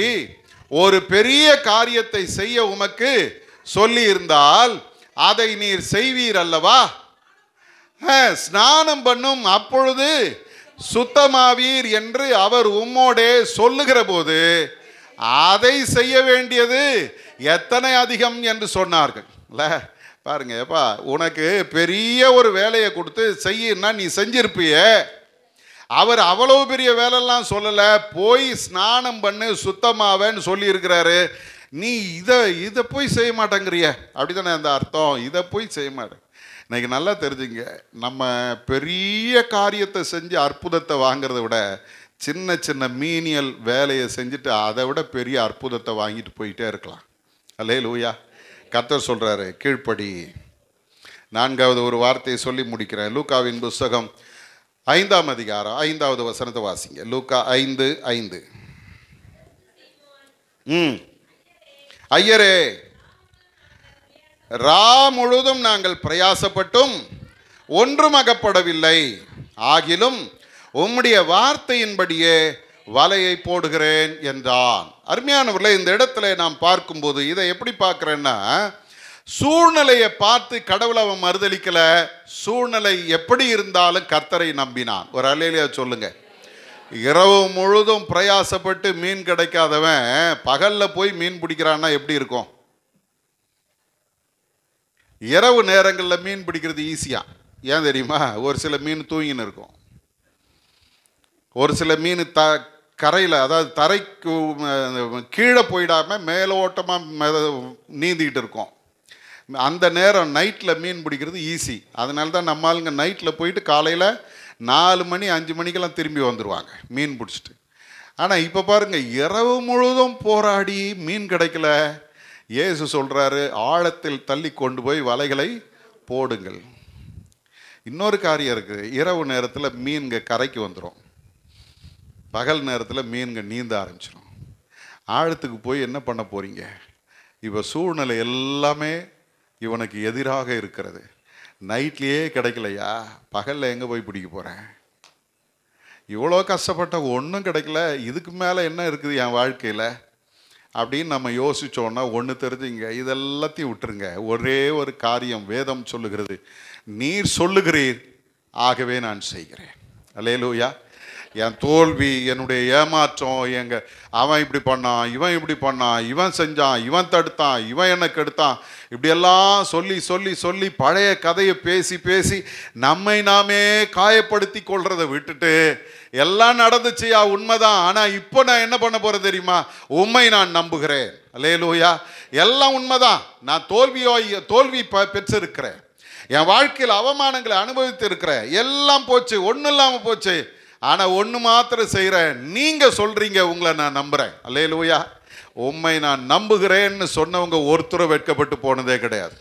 ஒரு பெரிய காரியத்தை செய்ய உமக்கு சொல்லி இருந்தால் அதை நீர் செய்வீர் அல்லவா? ஸ்நானம் பண்ணும் அப்பொழுது சுத்தமாவீர் என்று அவர் உம்மோடே சொல்லுகிற போது அதை செய்ய வேண்டியது எத்தனை அதிகம் என்று சொன்னார்கள். இல்ல பாருங்க, எப்பா உனக்கு பெரிய ஒரு வேலையை கொடுத்து செய்யன்னா நீ செஞ்சிருப்பிய. அவர் அவ்வளவு பெரிய வேலையெல்லாம் சொல்லலை, போய் ஸ்நானம் பண்ணு சுத்தமாவேன்னு சொல்லி இருக்கிறாரு. நீ இதை போய் செய்ய மாட்டேங்கிறிய, அப்படித்தானே அந்த அர்த்தம்? இதை போய் செய்ய மாட்டேன். இன்னைக்கு நல்லா தெரிஞ்சுங்க, நம்ம பெரிய காரியத்தை செஞ்சு அற்புதத்தை வாங்கிறத விட சின்ன சின்ன மீனியல் வேலையை செஞ்சுட்டு அதை விட பெரிய அற்புதத்தை வாங்கிட்டு போயிட்டே இருக்கலாம். அல்லேலூயா. கர்த்தர் சொல்கிறாரு, கீழ்ப்படி. 4வது ஒரு வார்த்தையை சொல்லி முடிக்கிறேன். லூக்காவின் புஸ்தகம் 5ஆம் அதிகாரம் 5வது வசனத்தை வாசிங்க. லூக்கா 5:5. ஐயரே, ரா முழுதும் நாங்கள் பிரயாசப்பட்டும் ஒன்றும் அகப்படவில்லை, ஆகிலும் உம்முடைய வார்த்தையின்படியே வலையை போடுகிறேன் என்றான். அருமையானவர்களே, இந்த இடத்துல நாம் பார்க்கும்போது இதை எப்படி பார்க்குறேன்னா, சூழ்நிலையை பார்த்து கடவுளை அவன் மறுதளிக்கல. சூழ்நிலை எப்படி இருந்தாலும் கர்த்தரை நம்பினான். ஒரு அல்லேலூயா சொல்லுங்க. இரவு முழுதும் பிரயாசப்பட்டு மீன் கிடைக்காதவன் பகல்ல போய் மீன் பிடிக்கிறான்னா எப்படி இருக்கும்? இரவு நேரங்களில் மீன் பிடிக்கிறது ஈஸியா. ஏன் தெரியுமா? ஒரு சில மீன் தூங்கின்னு இருக்கும், ஒரு சில மீன் கரையில், அதாவது தரைக்கு கீழே போயிடாமல் மேலோட்டமாக நீந்திக்கிட்டு இருக்கும். அந்த நேரம் நைட்டில் மீன் பிடிக்கிறது ஈஸி. அதனால தான் நம்ம ஆளுங்க நைட்டில் போயிட்டு காலையில் 4 மணி 5 மணிக்கெல்லாம் திரும்பி வந்துடுவாங்க மீன் பிடிச்சிட்டு. ஆனால் இப்போ பாருங்கள், இரவு முழுதும் போராடி மீன் கிடைக்கல. இயேசு சொல்கிறாரு, ஆழத்தில் தள்ளி கொண்டு போய் வலைகளை போடுங்கள். இன்னொரு காரியம் இருக்குது, இரவு நேரத்தில் மீன்க கரைக்கு வந்துடும், பகல் நேரத்தில் மீன்க நீந்த ஆரம்பிச்சிடும். ஆழத்துக்கு போய் என்ன பண்ண போகிறீங்க? இப்போ சூழ்நிலை எல்லாமே இவனுக்கு எதிராக இருக்கிறது. நைட்லேயே கிடைக்கலையா, பகலில் எங்கே போய் பிடிக்க போகிறேன்? இவ்வளோ கஷ்டப்பட்ட ஒன்றும் கிடைக்கல, இதுக்கு மேலே என்ன இருக்குது என் வாழ்க்கையில் அப்படின்னு நம்ம யோசித்தோன்னா ஒன்று தெரிஞ்சுங்க, இதெல்லாத்தையும் விட்டுருங்க. ஒரே ஒரு காரியம் வேதம் சொல்லுகிறது, நீர் சொல்லுகிறீர் ஆகவே நான் செய்கிறேன். அல்லேலூயா. என் தோல்வி, என்னுடைய ஏமாற்றம், அவன் இப்படி பண்ணான், இவன் இப்படி பண்ணான், இவன் செஞ்சான், இவன் தடுத்தான், இவன் என்ன கெடுத்தான், இப்படியெல்லாம் சொல்லி சொல்லி சொல்லி பழைய கதையை பேசி பேசி நம்மை நாமே காயப்படுத்தி கொள்றதை விட்டுட்டு, எல்லாம் நடந்துச்சியா உண்மைதான், ஆனால் இப்போ நான் என்ன பண்ண போகிறேன் தெரியுமா? உண்மை நான் நம்புகிறேன். அல்லேலூயா. எல்லாம் உண்மைதான், நான் தோல்வி பெற்றிருக்கிறேன், என் வாழ்க்கையில் அவமானங்களை அனுபவித்து இருக்கிறேன், எல்லாம் போச்சு, ஒன்றும் இல்லாமல் போச்சு, ஆனால் ஒன்று மாத்திரம் செய்கிறேன், நீங்கள் சொல்கிறீங்க, உங்களை நான் நம்புகிறேன். அல்லேலூயா. உண்மை நான் நம்புகிறேன்னு சொன்னவங்க ஒருத்தரும் வெட்கப்பட்டு போனதே கிடையாது.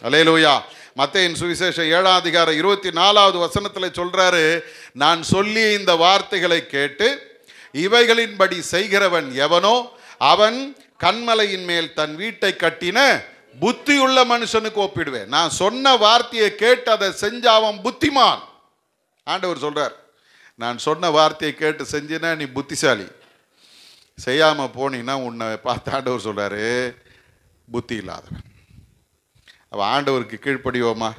அல்லேலூயா. மத்தேயின் சுவிசேஷம் 7ஆம் அதிகாரம் 24வது வசனத்தில் சொல்கிறாரு, நான் சொல்லி இந்த வார்த்தைகளை கேட்டு இவைகளின்படி செய்கிறவன் எவனோ அவன் கன்மலையின் மேல் தன் வீட்டை கட்டின புத்தியுள்ள மனுஷனுக்கு ஒப்பிடுவேன். நான் சொன்ன வார்த்தையை கேட்டு அதை செஞ்ச அவன் புத்திமான். ஆண்டவர் சொல்கிறார், நான் சொன்ன வார்த்தையை கேட்டு செஞ்சினா நீ புத்திசாலி, செய்யாமல் போனீங்கன்னா உன்னை பார்த்து ஆண்டவர் சொல்கிறாரு புத்தி இல்லாதவன். ஆண்டவருக்கு கீழ்ப்படிவோமா?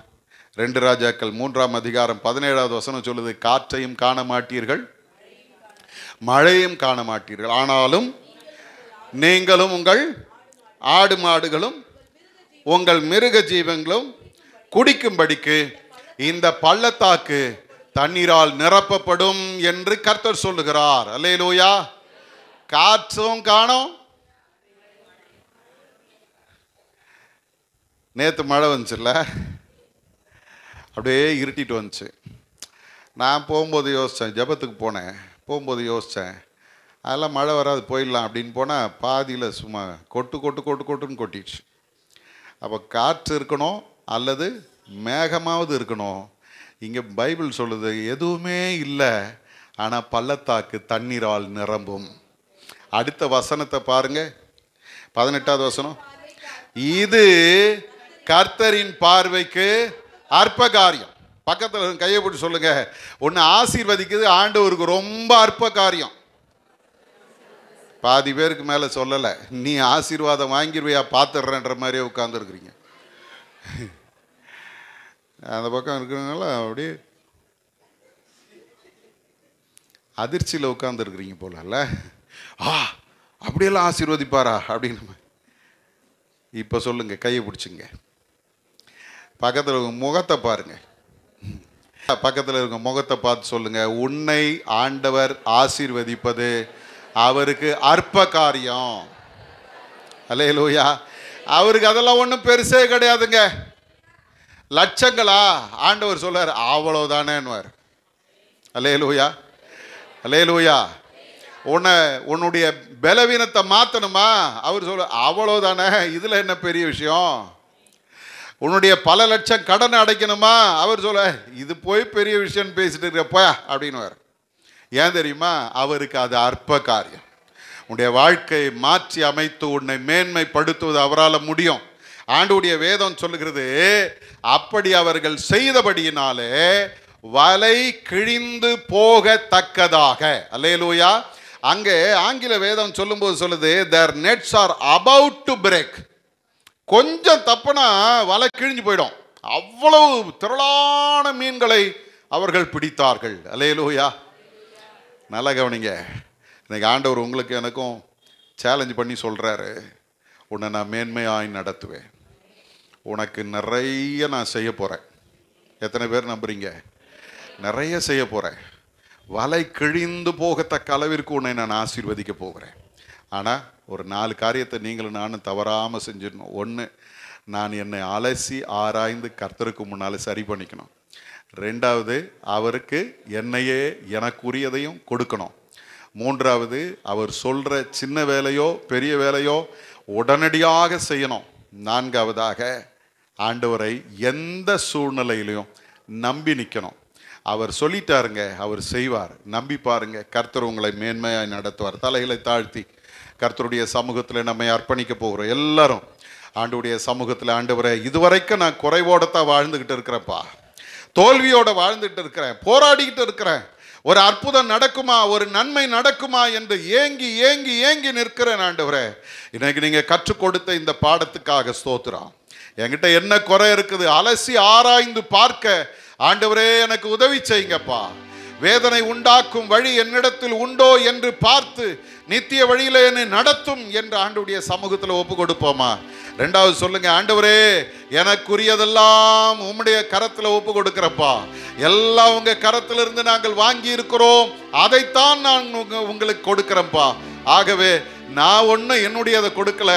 2 ராஜாக்கள் 3ஆம் அதிகாரம் 17வது வசனம் சொல்லுது, காற்றையும் காண மாட்டீர்கள், மழையும் காண மாட்டீர்கள், ஆனாலும் நீங்களும் உங்கள் ஆடு மாடுகளும் உங்கள் மிருக ஜீவங்களும் குடிக்கும்படிக்கு இந்த பள்ளத்தாக்கு தண்ணீரால் நிரப்பப்படும் என்று கர்த்தர் சொல்லுகிறார். அல்லேலூயா. காற்றும் காணோம். நேற்று மழை வந்துச்சுல்ல, அப்படியே இருட்டிட்டு வந்துச்சு. நான் போகும்போது யோசித்தேன், ஜபத்துக்கு போனேன், போகும்போது யோசித்தேன் அதெல்லாம் மழை வராது போயிடலாம் அப்படின்னு போனால் பாதியில் சும்மா கொட்டுன்னு கொட்டிடுச்சு. அப்போ காற்று இருக்கணும் அல்லது மேகமாவது இருக்கணும். இங்கே பைபிள் சொல்லுது எதுவுமே இல்லை, ஆனால் பள்ளத்தாக்கு தண்ணீரால் நிரம்பும். அடுத்த வசனத்தை பாருங்க, 18வது வசனம். இது கர்த்தரின் பார்வைக்கு அற்ப காரியம். பக்கத்தில் கையை போட்டு சொல்லுங்க, ஒன்று ஆசீர்வதிக்குது ஆண்டவருக்கு ரொம்ப அற்ப காரியம். பாதி பேருக்கு மேலே சொல்லலை, நீ ஆசீர்வாதம் வாங்கிடுவியா பார்த்துடுறேன்ற மாதிரியே உட்காந்துருக்குறீங்க. அந்த பக்கம் இருக்கிறவங்கள அப்படியே அதிர்ச்சியில் உட்காந்துருக்குறீங்க போல. அப்படியெல்லாம் ஆசீர்வதிப்பாரா அப்படின்னு. இப்போ சொல்லுங்க, கையை பிடிச்சிங்க, பக்கத்தில் இருக்க முகத்தை பாருங்க, பக்கத்தில் இருக்க முகத்தை பார்த்து சொல்லுங்க, உன்னை ஆண்டவர் ஆசீர்வதிப்பது அவருக்கு அற்ப காரியம். அல்லேலூயா. அவருக்கு அதெல்லாம் ஒன்றும் பெருசே கிடையாதுங்க. லட்சங்களா? ஆண்டவர் சொல்றார் அவ்வளவுதானேன்னுவார். அல்லேலூயா, அல்லேலூயா. உன்னுடைய பலவீனத்தை மாற்றணுமா? அவர் சொல்ல அவ்வளவுதானே, இதில் என்ன பெரிய விஷயம்? உன்னுடைய பல லட்சம் கடனை அடைக்கணுமா? அவர் சொல்ல இது போய் பெரிய விஷயம் பேசிட்டு இருக்கப்பா அப்படின்னுவார். ஏன் தெரியுமா? அவருக்கு அது அற்ப காரியம். உன்னுடைய வாழ்க்கையை மாற்றி அமைத்து உன்னை மேன்மைப்படுத்துவது அவரால் முடியும். ஆண்டவருடைய வேதம் சொல்லுகிறது, அப்படி அவர்கள் செய்தபடியினாலே வலை கிழிந்து போகத்தக்கதாக. அல்லேலூயா. அங்கே ஆங்கில வேதம் சொல்லும்போது சொல்லுது, their nets are about to break. கொஞ்சம் தப்புனா வலை கிழிஞ்சு போயிடும். அவ்வளவு திரளான மீன்களை அவர்கள் பிடித்தார்கள். அல்லேலூயா. நல்லா கவனிங்க, இன்னைக்கு ஆண்டவர் உங்களுக்கு எனக்கும் சேலஞ்ச் பண்ணி சொல்கிறாரு, உன்னை நான் மேன்மையாய் நடத்துவேன், உனக்கு நிறைய நான் செய்ய போகிறேன். எத்தனை பேர் நம்புறீங்க? நிறைய செய்ய போகிறேன். வலை கிழிந்து போகத்தக்க அளவிற்கு உன்னை நான் ஆசீர்வதிக்க போகிறேன். ஆனால் ஒரு 4 காரியத்தை நீங்களும் நானும் தவறாமல் செஞ்சிடணும். 1, நான் என்னை அலசி ஆராய்ந்து கர்த்தருக்கு முன்னால் சரி பண்ணிக்கணும். 2வது, அவருக்கு என்னையே எனக்குரியதையும் கொடுக்கணும். 3வது, அவர் சொல்கிற சின்ன வேலையோ பெரிய வேலையோ உடனடியாக செய்யணும். 4வதாக, ஆண்டவரை எந்த சூழ்நிலையிலையும் நம்பி நிற்கணும். அவர் சொல்லிட்டாருங்க, அவர் செய்வார். நம்பி பாருங்க, கர்த்தர் உங்களை மேன்மையாய் நடத்துவார். தலைகளை தாழ்த்தி கர்த்தருடைய சமூகத்தில் நம்மை அர்ப்பணிக்க போகிறோம். எல்லாரும் ஆண்டவருடைய சமூகத்தில், ஆண்டவரை இதுவரைக்கும் நான் குறைவோடத்தான் வாழ்ந்துக்கிட்டு இருக்கிறேன்ப்பா, தோல்வியோட வாழ்ந்துகிட்டு இருக்கிறேன், போராடிக்கிட்டு இருக்கிறேன், ஒரு அற்புதம் நடக்குமா, ஒரு நன்மை நடக்குமா என்று ஏங்கி ஏங்கி ஏங்கி நிற்கிறேன். ஆண்டவரே, இன்னைக்கு நீங்கள் கற்றுக் கொடுத்த இந்த பாடத்துக்காக ஸ்தோத்திரம். என்கிட்ட என்ன குறை இருக்குது அலசி ஆராய்ந்து பார்க்க ஆண்டவரே எனக்கு உதவி செய்யுங்கப்பா. வேதனை உண்டாக்கும் வழி என்னிடத்தில் உண்டோ என்று பார்த்து நித்திய வழியில என்னை நடத்தும் என்று ஆண்டவருடைய சமூகத்தில் ஒப்பு கொடுப்போமா? 2வது சொல்லுங்க, ஆண்டவரே எனக்குரியதெல்லாம் உம்முடைய கரத்தில் ஒப்பு கொடுக்கிறப்பா. எல்லாம் உங்க கரத்திலிருந்து நாங்கள் வாங்கி இருக்கிறோம், அதைத்தான் நான் உங்களுக்கு கொடுக்கிறேன்ப்பா. ஆகவே நான் ஒன்றும் என்னுடையதை கொடுக்கல,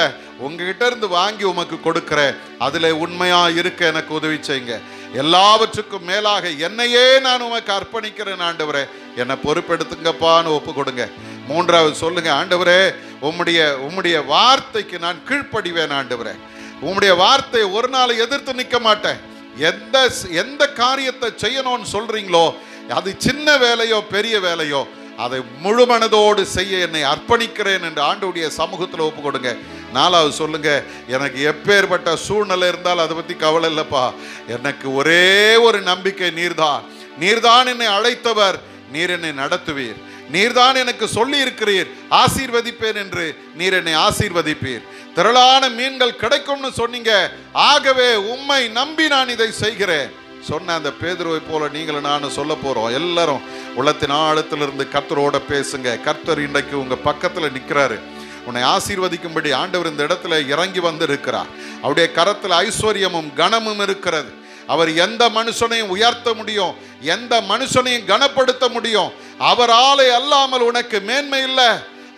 உங்ககிட்ட இருந்து வாங்கி உமக்கு கொடுக்கிறேன். அதில் உண்மையா இருக்க எனக்கு உதவி செய்யுங்க. எல்லாவற்றுக்கும் மேலாக என்னையே நான் உமக்கு அர்ப்பணிக்கிறேன். ஆண்டவரே என்னை பொறுப்பெடுத்துங்கப்பான்னு ஒப்பு கொடுங்க. 3வது சொல்லுங்க, ஆண்டவரே உம்முடைய வார்த்தைக்கு நான் கீழ்ப்படிவேன். ஆண்டவரே உம்முடைய வார்த்தை ஒரு நாள் எதிர்த்து நிற்க மாட்டேன். எந்த காரியத்தை செய்யணும்னு சொல்றீங்களோ, அது சின்ன வேலையோ பெரிய வேலையோ, அதை முழு மனதோடு செய்ய என்னை அர்ப்பணிக்கிறேன் என்று ஆண்டவருடைய சமூகத்தில் ஒப்பு கொடுங்க. 4வது சொல்லுங்க, எனக்கு எப்பேற்பட்ட சூழ்நிலை இருந்தால் அதை பற்றி கவலை இல்லைப்பா, எனக்கு ஒரே ஒரு நம்பிக்கை, நீர்தான் என்னை அழைத்தவர், நீர் என்னை நடத்துவீர், நீர்தான் எனக்கு சொல்லி இருக்கிறீர் ஆசீர்வதிப்பேன் என்று, நீர் என்னை ஆசீர்வதிப்பீர். திரளான மீன்கள் கிடைக்கும்னு சொன்னீங்க, ஆகவே உம்மை நம்பி நான் இதை செய்கிறேன் சொன்ன அந்த பேதுருவை போல நீங்களும் நானும் சொல்ல போறோம். எல்லாரும் உள்ளத்தின் ஆழத்திலிருந்து கர்த்தரோட பேசுங்க. கர்த்தர் இன்றைக்கு உங்க பக்கத்துல நிற்கிறாரு. உன்னை ஆசீர்வதிக்கும்படி ஆண்டவர் இந்த இடத்துல இறங்கி வந்து இருக்கிறார். அவருடைய கரத்தில் ஐஸ்வர்யமும் கனமும் இருக்கிறது. அவர் எந்த மனுஷனையும் உயர்த்த முடியும், எந்த மனுஷனையும் கனப்படுத்த முடியும். அவராலே அல்லாமல் உனக்கு மேன்மை இல்லை.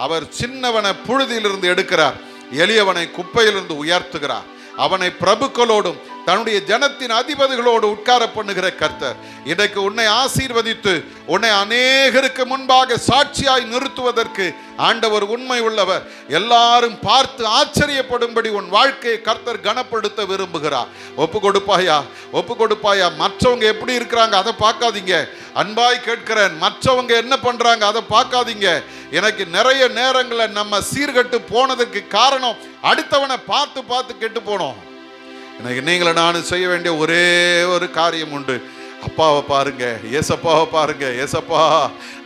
அவர் சின்னவனை புழுதியிலிருந்து எடுக்கிறார், எளியவனை குப்பையிலிருந்து உயர்த்துகிறார். அவனை பிரபுக்களோடும் தன்னுடைய ஜனத்தின் அதிபதிகளோடு உட்கார பண்ணுகிற கர்த்தர் இன்றைக்கு உன்னை ஆசீர்வதித்து உன்னை அநேகருக்கு முன்பாக சாட்சியாய் நிறுத்துவதற்கு ஆண்டவர் உண்மை உள்ளவர். எல்லாரும் பார்த்து ஆச்சரியப்படும்படி உன் வாழ்க்கையை கர்த்தர் கனப்படுத்த விரும்புகிறார். ஒப்பு கொடுப்பாயா, ஒப்பு கொடுப்பாயா? மற்றவங்க எப்படி இருக்கிறாங்க அதை பார்க்காதீங்க. அன்பாய் கேட்கிறேன், மற்றவங்க என்ன பண்றாங்க அதை பார்க்காதீங்க. எனக்கு நிறைய நேரங்களில் நம்ம சீர்கட்டு போனதுக்கு காரணம் அடுத்தவனை பார்த்து பார்த்து கெட்டு போனோம். எனக்கு நீங்களை நானும் செய்ய வேண்டிய ஒரே ஒரு காரியம் உண்டு. அப்பாவை பாருங்க, ஏசப்பாவை பாருங்க. ஏசப்பா,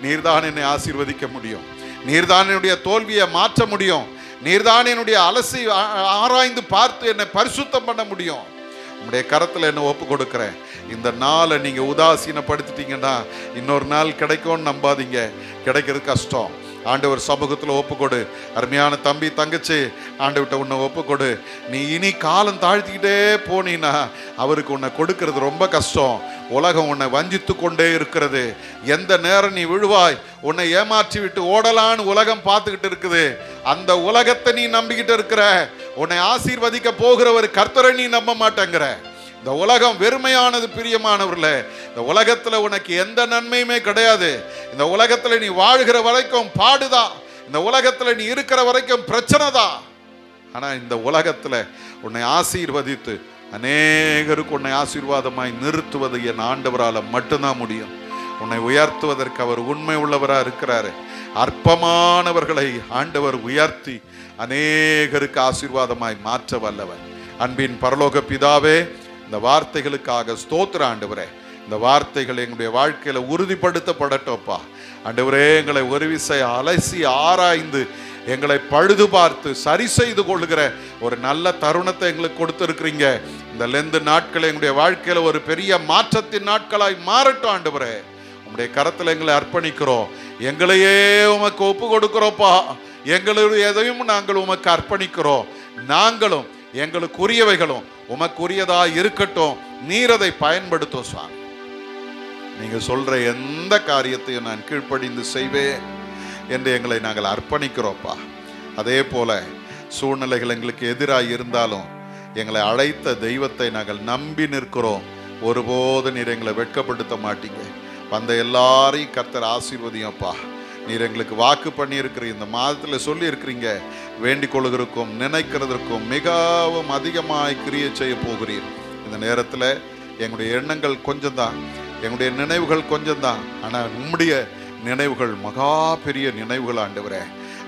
நீர்தான் என்னை ஆசீர்வதிக்க முடியும், நீர்தான் என்னுடைய தோல்வியை மாற்ற முடியும், நீர்தான் என்னுடைய அலசி ஆராய்ந்து பார்த்து என்னை பரிசுத்தம் பண்ண முடியும். உங்களுடைய கரத்தில் என்ன ஒப்பு கொடுக்குறேன். இந்த நாளை நீங்கள் உதாசீனப்படுத்திட்டீங்கன்னா இன்னொரு நாள் கிடைக்கும்னு நம்பாதீங்க. கிடைக்கிறது கஷ்டம். ஆண்டவர் சமூகத்தில் ஒப்புக்கொடு. அருமையான தம்பி தங்கச்சி, ஆண்டவர்கிட்ட உன்னை ஒப்புக்கொடு. நீ இனி காலம் தாழ்த்திக்கிட்டே போனீன்னா அவருக்கு உன்னை கொடுக்கறது ரொம்ப கஷ்டம். உலகம் உன்னை வஞ்சித்து கொண்டே இருக்கிறது. எந்த நேரம் நீ விழுவாய், உன்னை ஏமாற்றி விட்டு ஓடலான்னு உலகம் பார்த்துக்கிட்டு இருக்குது. அந்த உலகத்தை நீ நம்பிக்கிட்டு இருக்கிற. உன்னை ஆசீர்வதிக்க போகிற ஒரு கர்த்தரை நீ நம்ப மாட்டேங்கிற. இந்த உலகம் வெறுமையானது பிரியமானவர்களே. இந்த உலகத்துல உனக்கு எந்த நன்மையுமே கிடையாது. இந்த உலகத்துல நீ வாழ்கிற வரைக்கும் பாடுதான். இந்த உலகத்துல நீ இருக்கிற வரைக்கும் பிரச்சனை தான். ஆனா இந்த உலகத்துல உன்னை ஆசீர்வதித்து அநேகருக்கு உன்னை ஆசீர்வாதமாய் நிறுத்துவது என் ஆண்டவரால் மட்டும்தான் முடியும். உன்னை உயர்த்துவதற்கு அவர் உண்மை உள்ளவரா இருக்கிறாரு. அற்பமானவர்களை ஆண்டவர் உயர்த்தி அநேகருக்கு ஆசீர்வாதமாய் மாற்ற வல்லவர். அன்பின் பரலோக பிதாவே, இந்த வார்த்தைகளுக்காக ஸ்தோத்திர ஆண்டவரே. இந்த வார்த்தைகள் எங்களுடைய வாழ்க்கையில உறுதிப்படுத்தப்படட்டோப்பா. ஆண்டவரே, எங்களை ஒரு விசை அலசி ஆராய்ந்து எங்களை பழுது பார்த்து சரி செய்து கொள்ளுகிற ஒரு நல்ல தருணத்தை எங்களுக்கு கொடுத்துருக்கிறீங்க. இந்த லெந்து நாட்கள் எங்களுடைய வாழ்க்கையில ஒரு பெரிய மாற்றத்தின் நாட்களாய் மாறட்டும் ஆண்டவரே. உங்களுடைய கரத்தில் எங்களை அர்ப்பணிக்கிறோம். எங்களையே உமக்கு ஒப்பு கொடுக்கிறோப்பா. எங்களுடைய எதையும் நாங்கள் உமக்கு அர்ப்பணிக்கிறோம். நாங்களும் எங்களுக்குரியவைகளும் உமக்குரியதா இருக்கட்டும். நீர் அதை பயன்படுத்தும் சுவாமி. நீங்க சொல்ற எந்த காரியத்தையும் நான் கீழ்ப்படிந்து செய்வேன் என்று எங்களை நாங்கள் அர்ப்பணிக்கிறோம்ப்பா. அதே போல சூழ்நிலைகள் எங்களுக்கு எதிராக இருந்தாலும் எங்களை அழைத்த தெய்வத்தை நாங்கள் நம்பி நிற்கிறோம். ஒருபோது நீர் எங்களை வெட்கப்படுத்த மாட்டீங்க. வந்த எல்லாரையும் கர்த்தர் ஆசீர்வதியப்பா. நீர் எங்களுக்கு வாக்கு பண்ணியிருக்கிற இந்த மாதத்தில் சொல்லி இருக்கிறீங்க, வேண்டிக் கொள்கிறதுக்கும் நினைக்கிறதற்கும் மிகவும் அதிகமாய் கிரியை செய்ய போகிறீர். இந்த நேரத்தில் எங்களுடைய எண்ணங்கள் கொஞ்சம்தான், எங்களுடைய நினைவுகள் கொஞ்சம்தான். ஆனால் உம்முடைய நினைவுகள் மகா பெரிய நினைவுகள் ஆண்டவரே.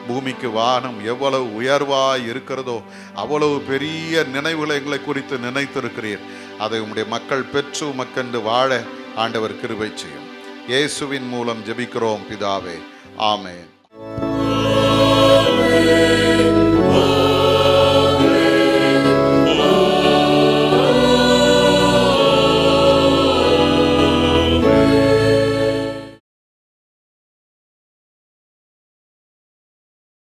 பூமிக்கு வானம் எவ்வளவு உயர்வாய் இருக்கிறதோ அவ்வளவு பெரிய நினைவுகளை எங்களை குறித்து நினைத்திருக்கிறீர். அதை உம்முடைய மக்கள் பெற்று உமக்கென்று வாழ ஆண்டவர் கிருபை செய்யும். இயேசுவின் மூலம் ஜெபிக்கிறோம் பிதாவே. ஆமென்.